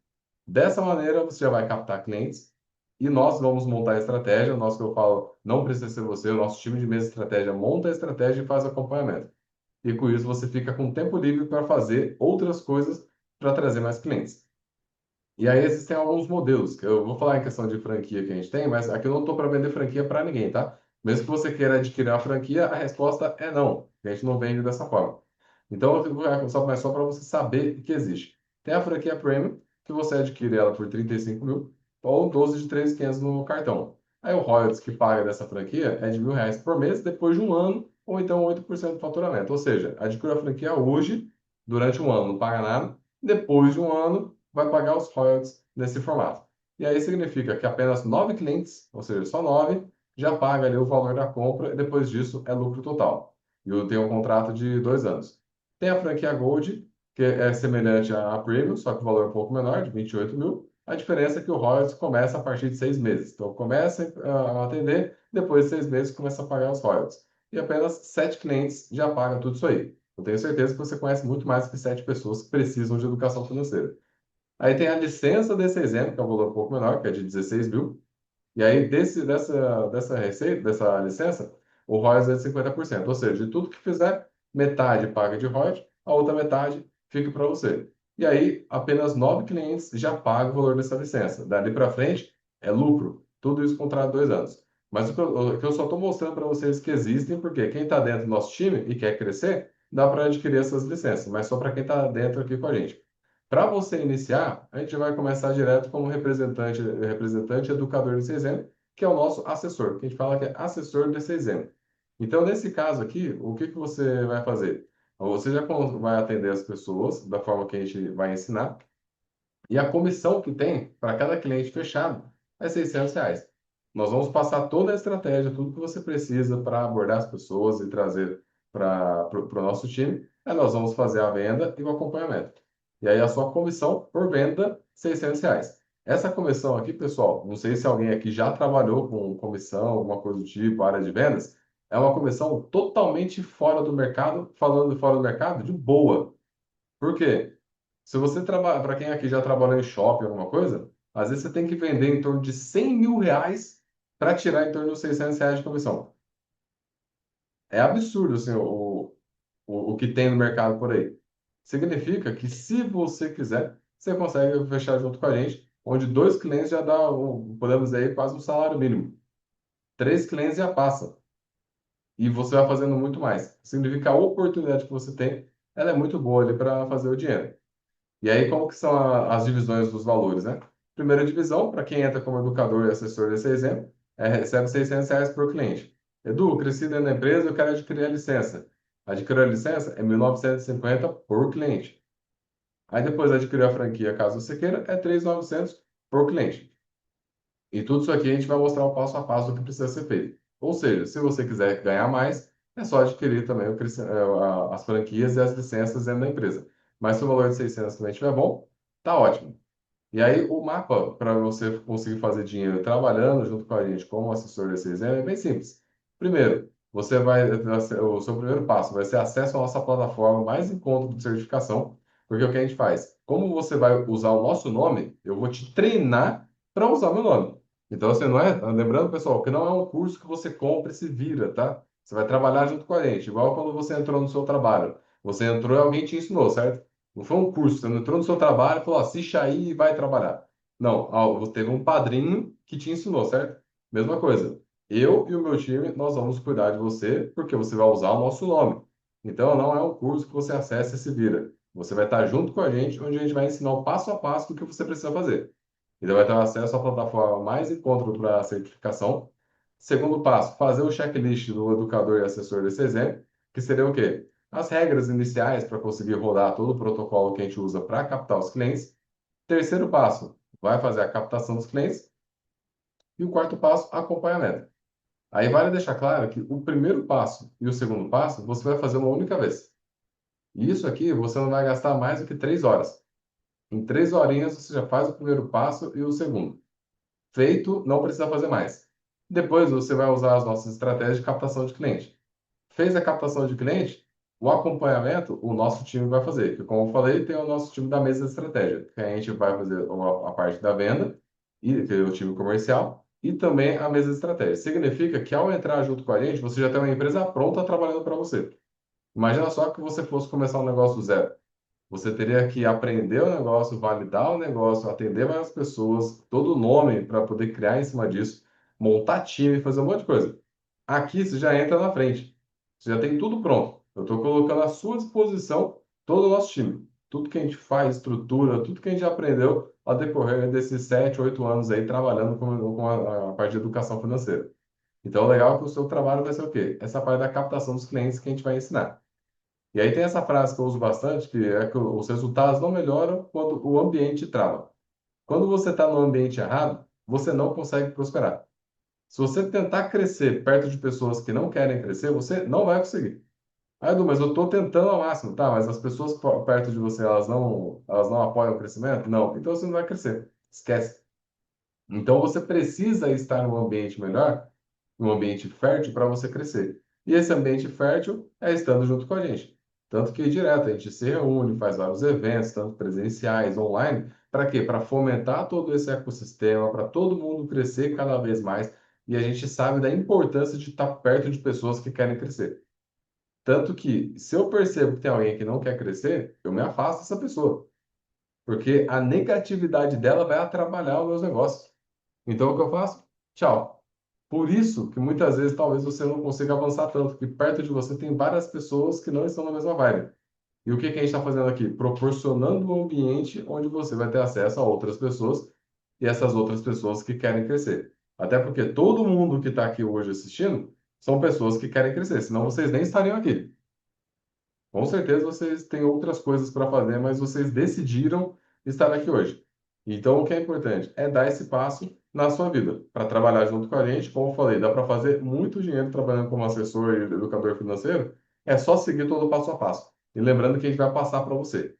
Dessa maneira, você já vai captar clientes e nós vamos montar a estratégia. Nós que eu falo, não precisa ser você, o nosso time de mesa de estratégia monta a estratégia e faz acompanhamento. E com isso você fica com tempo livre para fazer outras coisas para trazer mais clientes. E aí existem alguns modelos, que eu vou falar em questão de franquia que a gente tem, mas aqui eu não estou para vender franquia para ninguém, tá? Mesmo que você queira adquirir uma franquia, a resposta é não. A gente não vende dessa forma. Então, mas só para você saber que existe. Tem a franquia Premium, que você adquire ela por 35 mil, ou 12 de 3.500 no cartão. Aí o royalties que paga dessa franquia é de R$ 1.000 por mês, depois de um ano, ou então 8% do faturamento. Ou seja, adquire a franquia hoje, durante um ano, não paga nada. Depois de um ano, vai pagar os royalties nesse formato. E aí significa que apenas 9 clientes, ou seja, só 9, já paga ali o valor da compra e depois disso é lucro total. E eu tenho um contrato de 2 anos. Tem a franquia Gold, que é semelhante à Premium, só que o valor é um pouco menor, de 28 mil. A diferença é que o royalties começa a partir de 6 meses. Então, começa a atender, depois de 6 meses começa a pagar os royalties. E apenas 7 clientes já pagam tudo isso aí. Eu tenho certeza que você conhece muito mais que 7 pessoas que precisam de educação financeira. Aí tem a licença desse exemplo, que é um valor um pouco menor, que é de 16 mil. E aí, dessa receita, dessa licença, o royalties é de 50%. Ou seja, de tudo que fizer, metade paga de royalties, a outra metade fica para você. E aí, apenas 9 clientes já pagam o valor dessa licença. Dali para frente, é lucro. Tudo isso contrato 2 anos. Mas o que eu só estou mostrando para vocês que existem, porque quem está dentro do nosso time e quer crescer, dá para adquirir essas licenças, mas só para quem está dentro aqui com a gente. Para você iniciar, a gente vai começar direto como representante educador de CZM, que é o nosso assessor, que a gente fala que é assessor de CZM. Então, nesse caso aqui, o que que você vai fazer? Você já vai atender as pessoas da forma que a gente vai ensinar, e a comissão que tem para cada cliente fechado é R$ 600. Nós vamos passar toda a estratégia, tudo que você precisa para abordar as pessoas e trazer para o nosso time. Aí nós vamos fazer a venda e o acompanhamento. E aí a sua comissão por venda, R$ 600. Essa comissão aqui, pessoal, não sei se alguém aqui já trabalhou com comissão, alguma coisa do tipo, área de vendas, é uma comissão totalmente fora do mercado, falando de fora do mercado, de boa. Por quê? Se você trabalha, para quem aqui já trabalhou em shopping, alguma coisa, às vezes você tem que vender em torno de R$ 100.000 para tirar em torno de R$ 600 de comissão. É absurdo, assim, o que tem no mercado por aí. Significa que se você quiser, você consegue fechar junto com a gente, onde dois clientes já dá, podemos dizer, aí, quase um salário mínimo. Três clientes já passa. E você vai fazendo muito mais. Significa que a oportunidade que você tem, ela é muito boa ali para fazer o dinheiro. E aí, como que são as divisões dos valores, né? Primeira divisão, para quem entra como educador e assessor desse exemplo, recebe R$ 600 por cliente. Edu, cresci dentro da empresa, eu quero adquirir a licença. Adquirir a licença é 1.950 por cliente. Aí depois adquirir a franquia, caso você queira, é 3.900 por cliente. E tudo isso aqui a gente vai mostrar o passo a passo do que precisa ser feito. Ou seja, se você quiser ganhar mais, é só adquirir também as franquias e as licenças dentro da empresa. Mas se o valor de 600 também estiver bom, tá ótimo. E aí, o mapa para você conseguir fazer dinheiro trabalhando junto com a gente como assessor desse exemplo é bem simples. Primeiro, você vai, o seu primeiro passo vai ser acesso à nossa plataforma mais em conta de certificação, porque o que a gente faz? Como você vai usar o nosso nome, eu vou te treinar para usar meu nome. Então, você não é, lembrando, pessoal, que não é um curso que você compra e se vira, tá? Você vai trabalhar junto com a gente, igual quando você entrou no seu trabalho. Você entrou e alguém te ensinou, certo? Não foi um curso, você não entrou no seu trabalho e falou, assiste aí e vai trabalhar. Não, você teve um padrinho que te ensinou, certo? Mesma coisa. Eu e o meu time, nós vamos cuidar de você porque você vai usar o nosso nome. Então, não é um curso que você acessa e se vira. Você vai estar junto com a gente, onde a gente vai ensinar o passo a passo do que você precisa fazer. Então, vai ter acesso à plataforma mais em conta para a certificação. Segundo passo, fazer o checklist do educador e assessor desse exemplo, que seria o quê? As regras iniciais para conseguir rodar todo o protocolo que a gente usa para captar os clientes. Terceiro passo, vai fazer a captação dos clientes. E o quarto passo, acompanhamento. Aí vale deixar claro que o primeiro passo e o segundo passo você vai fazer uma única vez. E isso aqui você não vai gastar mais do que 3 horas. Em 3 horinhas você já faz o primeiro passo e o segundo. Feito, não precisa fazer mais. Depois você vai usar as nossas estratégias de captação de cliente. Fez a captação de cliente, o acompanhamento o nosso time vai fazer. Que, como eu falei, tem o nosso time da mesa de estratégia, que a gente vai fazer a parte da venda, e que é o time comercial, e também a mesa de estratégia. Significa que ao entrar junto com a gente, você já tem uma empresa pronta trabalhando para você. Imagina só que você fosse começar um negócio do zero. Você teria que aprender o negócio, validar o negócio, atender várias pessoas, todo o nome para poder criar em cima disso, montar time, fazer um monte de coisa. Aqui você já entra na frente. Você já tem tudo pronto. Eu estou colocando à sua disposição todo o nosso time. Tudo que a gente faz, estrutura, tudo que a gente aprendeu ao decorrer desses 7, 8 anos aí trabalhando com a parte de educação financeira. Então, o legal é que o seu trabalho vai ser o quê? Essa parte da captação dos clientes que a gente vai ensinar. E aí tem essa frase que eu uso bastante, que é que os resultados não melhoram quando o ambiente trava. Quando você está no ambiente errado, você não consegue prosperar. Se você tentar crescer perto de pessoas que não querem crescer, você não vai conseguir. Ah, Edu, mas eu estou tentando ao máximo, tá? Mas as pessoas perto de você, elas não apoiam o crescimento? Não. Então você não vai crescer. Esquece. Então você precisa estar num ambiente melhor, num ambiente fértil para você crescer. E esse ambiente fértil é estando junto com a gente. Tanto que direto a gente se reúne, faz vários eventos, tanto presenciais, online, para quê? Para fomentar todo esse ecossistema, para todo mundo crescer cada vez mais. E a gente sabe da importância de estar perto de pessoas que querem crescer. Tanto que, se eu percebo que tem alguém que não quer crescer, eu me afasto dessa pessoa. Porque a negatividade dela vai atrapalhar os meus negócios. Então, o que eu faço? Tchau. Por isso que muitas vezes talvez você não consiga avançar tanto, porque perto de você tem várias pessoas que não estão na mesma vibe. E o que que a gente está fazendo aqui? Proporcionando um ambiente onde você vai ter acesso a outras pessoas e essas outras pessoas que querem crescer. Até porque todo mundo que está aqui hoje assistindo são pessoas que querem crescer, senão vocês nem estariam aqui. Com certeza vocês têm outras coisas para fazer, mas vocês decidiram estar aqui hoje. Então, o que é importante é dar esse passo na sua vida, para trabalhar junto com a gente. Como eu falei, dá para fazer muito dinheiro trabalhando como assessor e educador financeiro. É só seguir todo o passo a passo. E lembrando que a gente vai passar para você.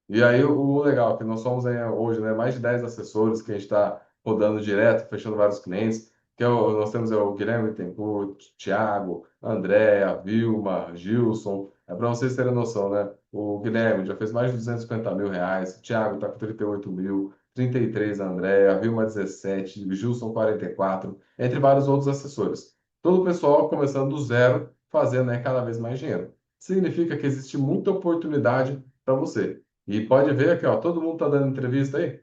E aí o legal é que nós somos hoje, né, mais de 10 assessores que a gente está rodando direto, fechando vários clientes, nós temos o Guilherme Bittencourt, Thiago, Andréa, Vilma, Gilson, é para vocês terem noção, né? O Guilherme já fez mais de 250 mil reais, o Thiago está com 38 mil, 33 a Andréa, a Vilma 17, o Gilson 44, entre vários outros assessores. Todo o pessoal começando do zero, fazendo, né, cada vez mais dinheiro. Significa que existe muita oportunidade para você. E pode ver aqui, ó, todo mundo tá dando entrevista aí.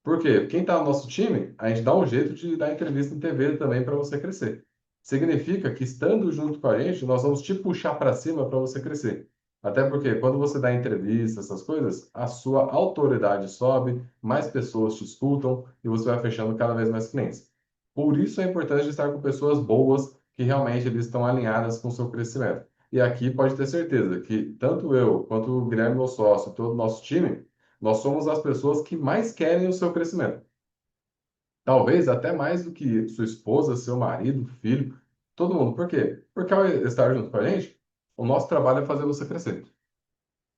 Por quê? Quem tá no nosso time, a gente dá um jeito de dar entrevista em TV também para você crescer. Significa que estando junto com a gente, nós vamos te puxar para cima para você crescer. Até porque quando você dá entrevista, essas coisas, a sua autoridade sobe, mais pessoas te escutam e você vai fechando cada vez mais clientes. Por isso é importante estar com pessoas boas que realmente eles estão alinhadas com o seu crescimento. E aqui pode ter certeza que tanto eu quanto o Guilherme, meu sócio, todo o nosso time, nós somos as pessoas que mais querem o seu crescimento. Talvez até mais do que sua esposa, seu marido, filho, todo mundo. Por quê? Porque ao estar junto com a gente, o nosso trabalho é fazer você crescer.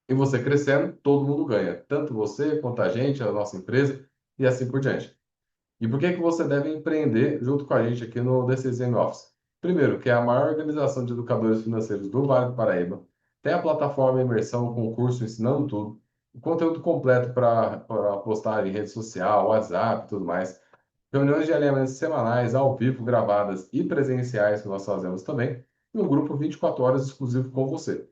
E você crescendo, todo mundo ganha. Tanto você quanto a gente, a nossa empresa e assim por diante. E por que que você deve empreender junto com a gente aqui no DCZM Office? Primeiro, que é a maior organização de educadores financeiros do Vale do Paraíba. Tem a plataforma Imersão com curso ensinando tudo. O conteúdo completo para postar em rede social, WhatsApp e tudo mais. Reuniões de alinhamento semanais, ao vivo, gravadas e presenciais que nós fazemos também. E um grupo 24 horas exclusivo com você.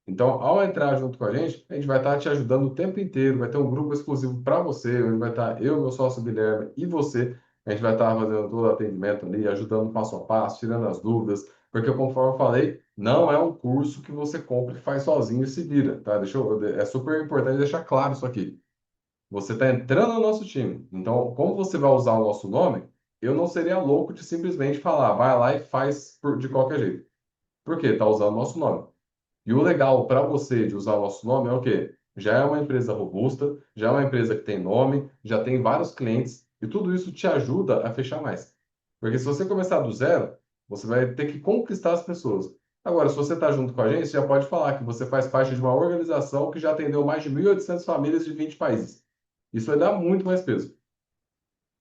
Então, ao entrar junto com a gente vai estar te ajudando o tempo inteiro, vai ter um grupo exclusivo para você, onde vai estar eu, meu sócio Guilherme e você. A gente vai estar fazendo todo o atendimento ali, ajudando passo a passo, tirando as dúvidas, porque conforme eu falei, não é um curso que você compra e faz sozinho e se vira, tá? É super importante deixar claro isso aqui. Você está entrando no nosso time. Então, como você vai usar o nosso nome, eu não seria louco de simplesmente falar, vai lá e faz de qualquer jeito. Por quê? Está usando o nosso nome. E o legal para você de usar o nosso nome é o quê? Já é uma empresa robusta, já é uma empresa que tem nome, já tem vários clientes, e tudo isso te ajuda a fechar mais. Porque se você começar do zero, você vai ter que conquistar as pessoas. Agora, se você está junto com a gente, você já pode falar que você faz parte de uma organização que já atendeu mais de 1.800 famílias de 20 países. Isso vai dar muito mais peso.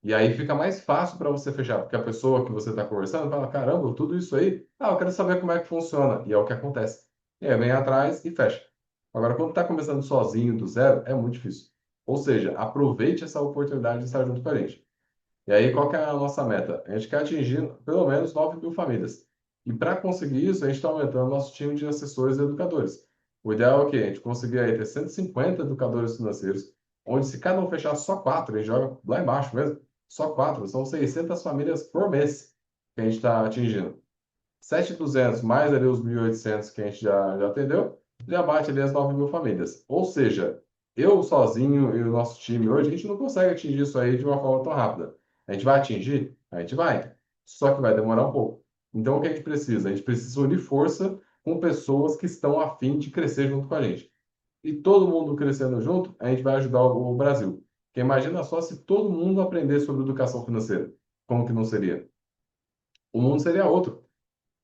E aí fica mais fácil para você fechar, porque a pessoa que você está conversando fala: caramba, tudo isso aí, eu quero saber como é que funciona. E é o que acontece. E aí vem atrás e fecha. Agora, quando está começando sozinho, do zero, é muito difícil. Ou seja, aproveite essa oportunidade de estar junto com a gente. E aí, qual que é a nossa meta? A gente quer atingir pelo menos 9.000 famílias. E para conseguir isso, a gente está aumentando nosso time de assessores e educadores. O ideal é que a gente conseguir aí ter 150 educadores financeiros, onde se cada um fechar só quatro, a gente joga lá embaixo mesmo, só quatro, são 600 famílias por mês que a gente está atingindo. 7.200 mais ali os 1.800 que a gente já atendeu, já bate ali as 9.000 famílias. Ou seja, eu sozinho e o nosso time hoje, a gente não consegue atingir isso aí de uma forma tão rápida. A gente vai atingir? A gente vai. Só que vai demorar um pouco. Então, o que a gente precisa? A gente precisa unir força com pessoas que estão a fim de crescer junto com a gente. E todo mundo crescendo junto, a gente vai ajudar o Brasil. Porque imagina só se todo mundo aprender sobre educação financeira. Como que não seria? O mundo seria outro.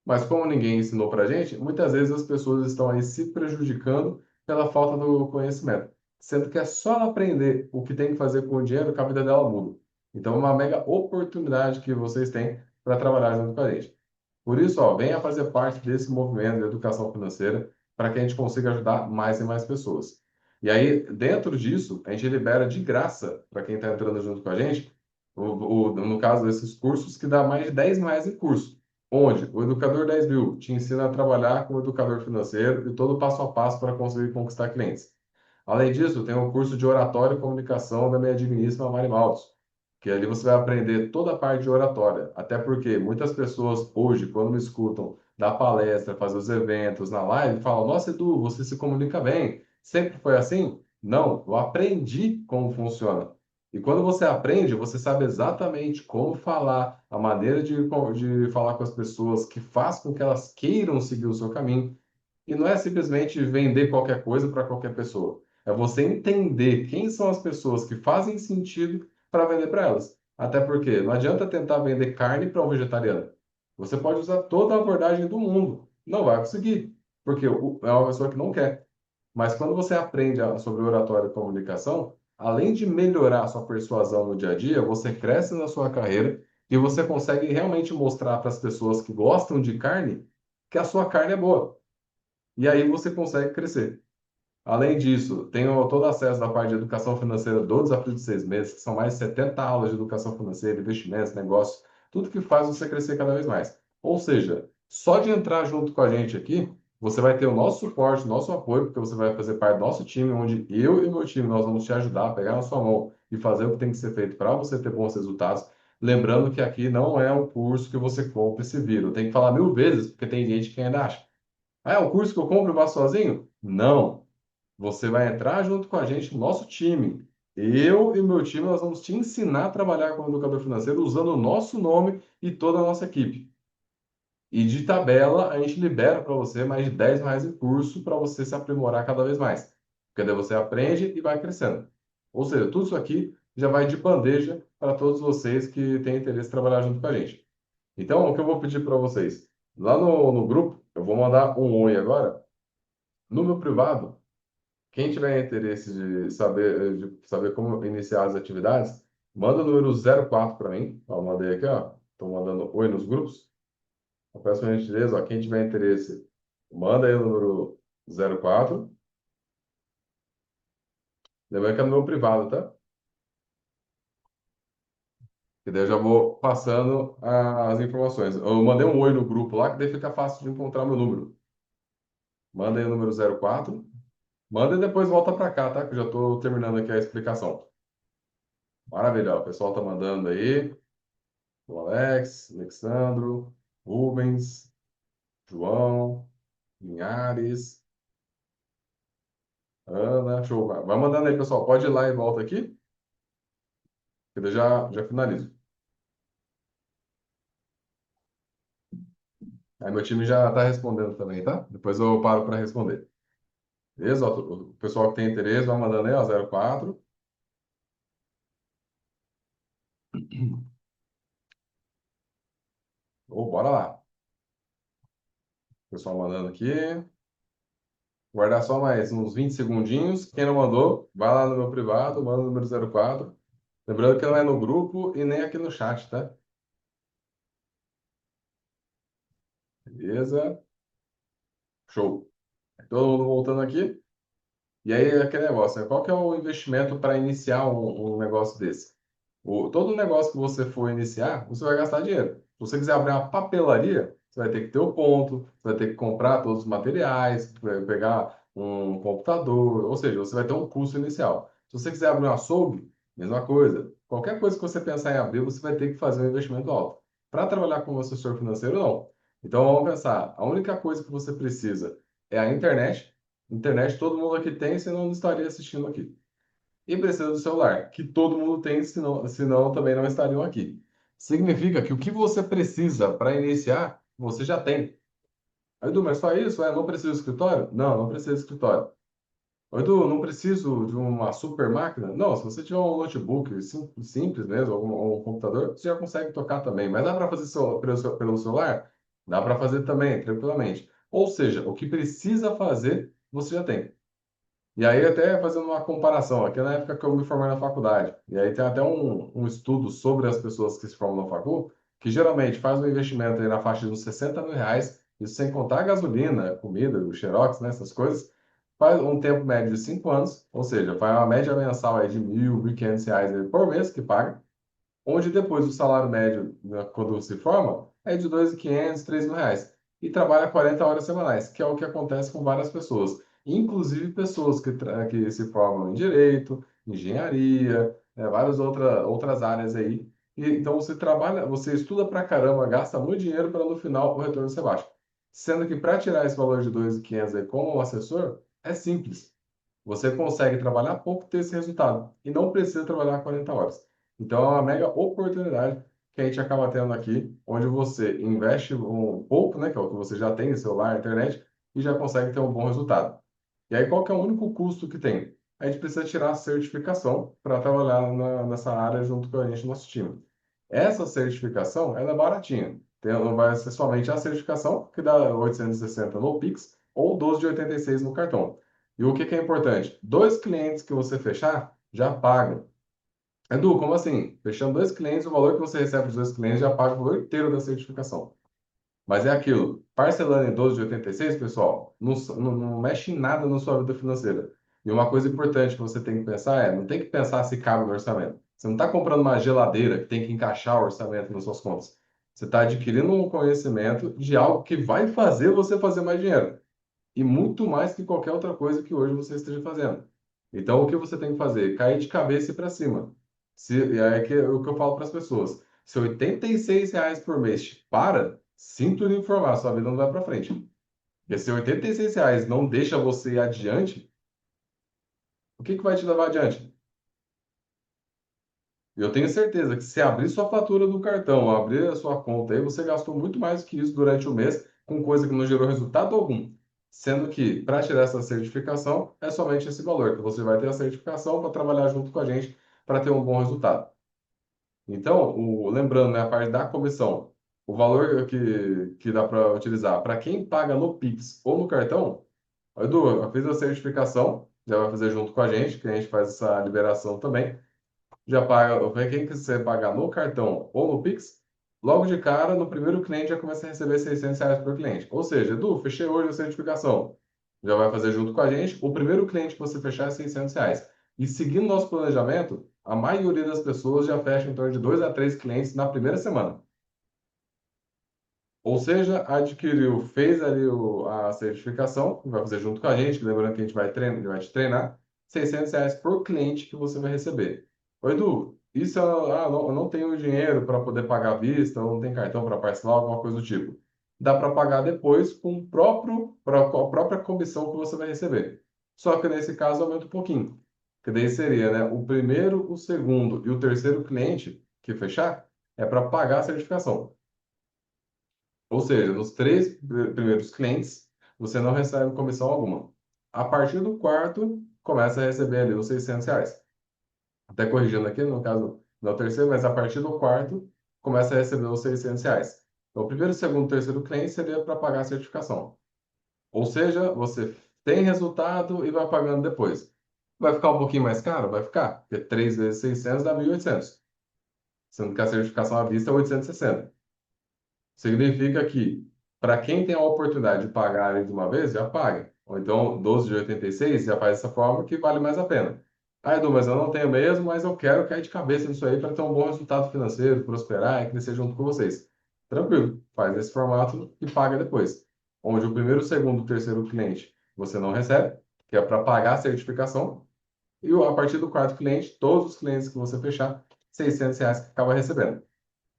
Mas como ninguém ensinou para a gente, muitas vezes as pessoas estão aí se prejudicando pela falta do conhecimento. Sendo que é só ela aprender o que tem que fazer com o dinheiro que a vida dela muda. Então, é uma mega oportunidade que vocês têm para trabalhar junto com a gente. Por isso, ó, venha fazer parte desse movimento de educação financeira para que a gente consiga ajudar mais e mais pessoas. E aí, dentro disso, a gente libera de graça para quem está entrando junto com a gente, no caso desses cursos, que dá mais de R$ 10 em curso. Onde o Educador 10.000 te ensina a trabalhar com o educador financeiro e todo o passo a passo para conseguir conquistar clientes. Além disso, tem um curso de oratória e comunicação da minha digníssima Mari Maltos, que ali você vai aprender toda a parte de oratória. Até porque muitas pessoas hoje, quando me escutam dar palestra, fazer os eventos na live, falam: Nossa, Edu, você se comunica bem. Sempre foi assim? Não, eu aprendi como funciona. E quando você aprende, você sabe exatamente como falar, a maneira de falar com as pessoas que faz com que elas queiram seguir o seu caminho. E não é simplesmente vender qualquer coisa para qualquer pessoa. É você entender quem são as pessoas que fazem sentido para vender para elas. Até porque não adianta tentar vender carne para um vegetariano. Você pode usar toda a abordagem do mundo, não vai conseguir, porque é uma pessoa que não quer. Mas quando você aprende sobre oratória e comunicação, além de melhorar a sua persuasão no dia a dia, você cresce na sua carreira e você consegue realmente mostrar para as pessoas que gostam de carne que a sua carne é boa. E aí você consegue crescer. Além disso, tenho todo acesso da parte de educação financeira do Desafio de 6 Meses, que são mais de 70 aulas de educação financeira, investimentos, negócios, tudo que faz você crescer cada vez mais. Ou seja, só de entrar junto com a gente aqui, você vai ter o nosso suporte, o nosso apoio, porque você vai fazer parte do nosso time, onde eu e meu time nós vamos te ajudar a pegar na sua mão e fazer o que tem que ser feito para você ter bons resultados. Lembrando que aqui não é um curso que você compra e se vira. Eu tenho que falar 1000 vezes, porque tem gente que ainda acha. Ah, é um curso que eu compro e faço sozinho? Não. Você vai entrar junto com a gente no nosso time. Eu e meu time, nós vamos te ensinar a trabalhar como educador financeiro usando o nosso nome e toda a nossa equipe. E de tabela, a gente libera para você mais de R$ 10 em curso para você se aprimorar cada vez mais. Porque daí você aprende e vai crescendo. Ou seja, tudo isso aqui já vai de bandeja para todos vocês que têm interesse em trabalhar junto com a gente. Então, o que eu vou pedir para vocês? Lá no grupo, eu vou mandar um oi agora. No meu privado, quem tiver interesse de saber como iniciar as atividades, manda o número 04 para mim. Ó, eu mandei aqui, ó. Estou mandando oi nos grupos. Eu peço por gentileza, ó, quem tiver interesse, manda aí o número 04. Lembrando que é no meu privado, tá? Que daí eu já vou passando as informações. Eu mandei um oi no grupo lá, que daí fica fácil de encontrar meu número. Manda aí o número 04. Manda e depois volta para cá, tá? Que eu já estou terminando aqui a explicação. Maravilha, ó, o pessoal tá mandando aí. O Alex, Alexandro, Rubens, João, Linhares, Ana. Show. Vai mandando aí, pessoal. Pode ir lá e volta aqui, que eu já finalizo. Aí meu time já está respondendo também, tá? Depois eu paro para responder. Beleza? Ó, o pessoal que tem interesse, vai mandando aí, ó, 04. Ou bora lá. Pessoal mandando aqui. Guardar só mais uns 20 segundinhos. Quem não mandou, vai lá no meu privado, manda o número 04. Lembrando que não é no grupo e nem aqui no chat, tá? Beleza? Show. Todo mundo voltando aqui. E aí, é aquele negócio, né? Qual que é o investimento para iniciar um negócio desse? Todo negócio que você for iniciar, você vai gastar dinheiro. Se você quiser abrir uma papelaria, você vai ter que ter o ponto, você vai ter que comprar todos os materiais, vai pegar um computador, ou seja, você vai ter um custo inicial. Se você quiser abrir um açougue, mesma coisa. Qualquer coisa que você pensar em abrir, você vai ter que fazer um investimento alto. Para trabalhar como assessor financeiro, não. Então, vamos pensar, a única coisa que você precisa é a internet. Internet todo mundo aqui tem, senão não estaria assistindo aqui. E precisa do celular, que todo mundo tem, senão também não estariam aqui. Significa que o que você precisa para iniciar, você já tem. Aí, Edu, mas só isso? Não preciso de escritório? Não, não precisa de escritório. Edu, não preciso de uma super máquina? Não, se você tiver um notebook simples mesmo, ou um computador, você já consegue tocar também. Mas dá para fazer pelo celular? Dá para fazer também, tranquilamente. Ou seja, o que precisa fazer, você já tem. E aí, até fazendo uma comparação, aqui na época que eu me formei na faculdade, e aí tem até um estudo sobre as pessoas que se formam na facul, que geralmente faz um investimento aí na faixa de uns R$ 60.000, isso sem contar a gasolina, comida, o Xerox, né, essas coisas, faz um tempo médio de 5 anos, ou seja, faz uma média mensal aí de R$ 1.000, R$ 1.500 aí por mês que paga, onde depois o salário médio, né, quando se forma, é de 2.500, R$ 3.000. E trabalha 40 horas semanais, que é o que acontece com várias pessoas. Inclusive pessoas que se formam em direito, engenharia, né, várias outras áreas aí. Então você trabalha, você estuda pra caramba, gasta muito dinheiro para no final o retorno ser baixo. Sendo que para tirar esse valor de 2.500 aí como assessor, é simples. Você consegue trabalhar pouco e ter esse resultado. E não precisa trabalhar 40 horas. Então, é uma mega oportunidade que a gente acaba tendo aqui, onde você investe um pouco, né, que é o que você já tem, celular, internet, e já consegue ter um bom resultado. E aí, qual que é o único custo que tem? A gente precisa tirar a certificação para trabalhar nessa área junto com a gente, nosso time. Essa certificação, ela é baratinha. Não vai ser somente a certificação, que dá 860 no Pix ou 12,86 no cartão. E o que que é importante? Dois clientes que você fechar, já pagam. Edu, como assim? Fechando dois clientes, o valor que você recebe dos dois clientes já paga o valor inteiro da certificação. Mas é aquilo, parcelando em 12,86, pessoal, não mexe em nada na sua vida financeira. E uma coisa importante que você tem que pensar não tem que pensar se cabe no orçamento. Você não está comprando uma geladeira que tem que encaixar o orçamento nas suas contas. Você está adquirindo um conhecimento de algo que vai fazer você fazer mais dinheiro e muito mais que qualquer outra coisa que hoje você esteja fazendo. Então, o que você tem que fazer? Cair de cabeça e para cima. É o que eu falo para as pessoas. Se R$ 86 por mês te para, sinto lhe informar, sua vida não vai para frente. Porque se R$ 86 não deixa você ir adiante, o que que vai te levar adiante? Eu tenho certeza que se abrir sua fatura do cartão, abrir a sua conta, aí você gastou muito mais que isso durante o mês com coisa que não gerou resultado algum. Sendo que para tirar essa certificação é somente esse valor, que você vai ter a certificação para trabalhar junto com a gente para ter um bom resultado. Então, lembrando, né, a parte da comissão, o valor que dá para utilizar para quem paga no Pix ou no cartão, Edu, eu fiz a certificação, já vai fazer junto com a gente, que a gente faz essa liberação também já paga, quem quiser pagar no cartão ou no Pix, logo de cara, no primeiro cliente já começa a receber R$ 600 por cliente. Ou seja, Edu, fechei hoje a certificação. Já vai fazer junto com a gente. O primeiro cliente que você fechar é R$ 600. E seguindo nosso planejamento, a maioria das pessoas já fecha em torno de 2 a 3 clientes na primeira semana. Ou seja, adquiriu, fez ali a certificação, vai fazer junto com a gente, lembrando que a gente vai treinar, vai te treinar, R$ 600 por cliente que você vai receber. Oi, Edu, isso eu não tenho dinheiro para poder pagar à vista, ou não tem cartão para parcelar, alguma coisa do tipo. Dá para pagar depois com com a própria comissão que você vai receber. Só que nesse caso aumenta um pouquinho. Que daí seria, né, o primeiro, o segundo e o terceiro cliente que fechar é para pagar a certificação. Ou seja, nos três primeiros clientes, você não recebe comissão alguma. A partir do quarto, começa a receber ali os R$ 600. Até corrigindo aqui, no caso, não é o terceiro, mas a partir do quarto, começa a receber os R$ 600. Então, o primeiro, segundo, terceiro cliente seria para pagar a certificação. Ou seja, você tem resultado e vai pagando depois. Vai ficar um pouquinho mais caro? Vai ficar, porque 3 vezes 600 dá 1.800. Sendo que a certificação à vista é 860. Significa que, para quem tem a oportunidade de pagar ele de uma vez, já paga. Ou então, 12,86 já faz dessa forma que vale mais a pena. Ah, Edu, mas eu não tenho mesmo, mas eu quero cair de cabeça nisso aí para ter um bom resultado financeiro, prosperar e crescer junto com vocês. Tranquilo, faz esse formato e paga depois. Onde o primeiro, segundo, terceiro cliente você não recebe, que é para pagar a certificação, e a partir do quarto cliente, todos os clientes que você fechar, R$ 600 que acaba recebendo.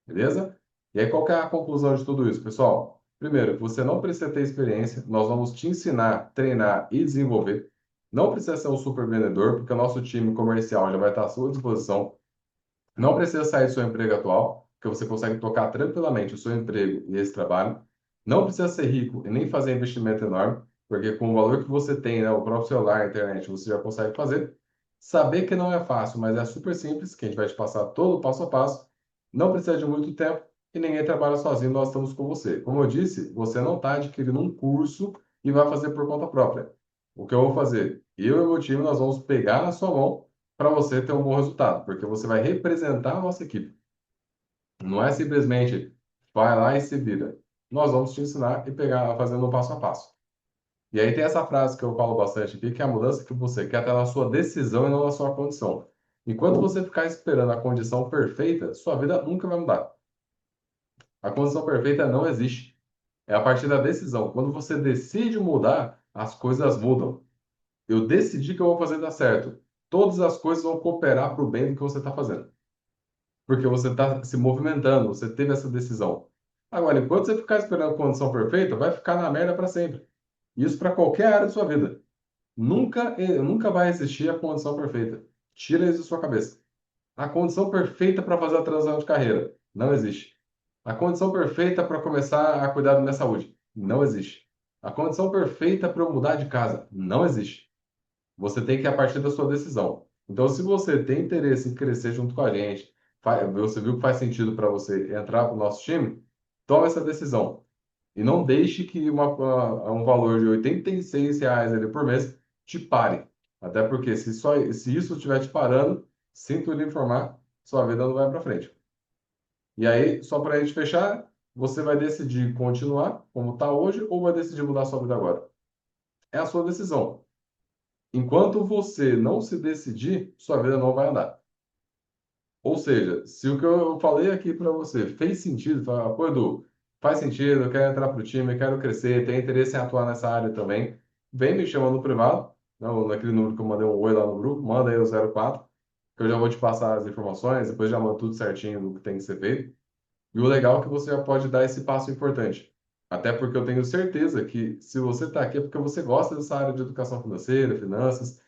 Beleza? E aí, qual que é a conclusão de tudo isso, pessoal? Primeiro, que você não precisa ter experiência, nós vamos te ensinar, treinar e desenvolver. Não precisa ser um super vendedor, porque o nosso time comercial já vai estar à sua disposição. Não precisa sair do seu emprego atual, porque você consegue tocar tranquilamente o seu emprego e esse trabalho. Não precisa ser rico e nem fazer investimento enorme, porque com o valor que você tem, né, o próprio celular, a internet, você já consegue fazer. Saber que não é fácil, mas é super simples, que a gente vai te passar todo o passo a passo. Não precisa de muito tempo e ninguém trabalha sozinho, nós estamos com você. Como eu disse, você não está adquirindo um curso e vai fazer por conta própria. O que eu vou fazer? Eu e o meu time, nós vamos pegar na sua mão para você ter um bom resultado, porque você vai representar a nossa equipe. Não é simplesmente vai lá e se vira. Nós vamos te ensinar e pegar fazendo um passo a passo. E aí tem essa frase que eu falo bastante aqui, que é a mudança que você quer estar na sua decisão e não na sua condição. Enquanto você ficar esperando a condição perfeita, sua vida nunca vai mudar. A condição perfeita não existe. É a partir da decisão. Quando você decide mudar, as coisas mudam. Eu decidi que eu vou fazer dar certo. Todas as coisas vão cooperar para o bem do que você está fazendo. Porque você está se movimentando, você teve essa decisão. Agora, enquanto você ficar esperando a condição perfeita, vai ficar na merda para sempre. Isso para qualquer área da sua vida. Nunca vai existir a condição perfeita. Tira isso da sua cabeça. A condição perfeita para fazer a transição de carreira. Não existe. A condição perfeita para começar a cuidar da minha saúde. Não existe. A condição perfeita para eu mudar de casa. Não existe. Você tem que ir a partir da sua decisão. Então, se você tem interesse em crescer junto com a gente, você viu que faz sentido para você entrar para o nosso time, tome essa decisão. E não deixe que um valor de R$ 86 ali por mês te pare. Até porque se isso estiver te parando, sinto lhe informar, sua vida não vai para frente. E aí, só para a gente fechar, você vai decidir continuar como está hoje ou vai decidir mudar sua vida agora? É a sua decisão. Enquanto você não se decidir, sua vida não vai andar. Ou seja, se o que eu falei aqui para você fez sentido, fala, pô, Edu, faz sentido, eu quero entrar para o time, eu quero crescer, tenho interesse em atuar nessa área também, vem me chamando no privado, não, naquele número que eu mandei um oi lá no grupo, manda aí o 04, que eu já vou te passar as informações, depois já mando tudo certinho do que tem que ser feito. E o legal é que você já pode dar esse passo importante. Até porque eu tenho certeza que se você está aqui é porque você gosta dessa área de educação financeira, finanças,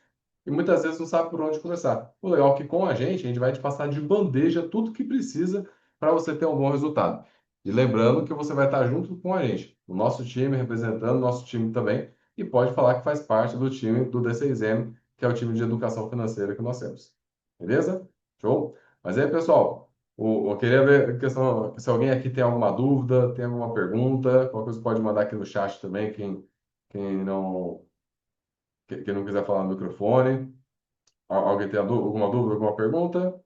e muitas vezes não sabe por onde começar. O legal é que com a gente vai te passar de bandeja tudo que precisa para você ter um bom resultado. E lembrando que você vai estar junto com a gente, o nosso time, representando o nosso time também, e pode falar que faz parte do time do D6M, que é o time de educação financeira que nós temos. Beleza? Show? Mas aí, pessoal, eu queria ver a questão, se alguém aqui tem alguma dúvida, tem alguma pergunta, qualquer coisa pode mandar aqui no chat também, quem não quiser falar no microfone. Alguém tem alguma dúvida, alguma pergunta?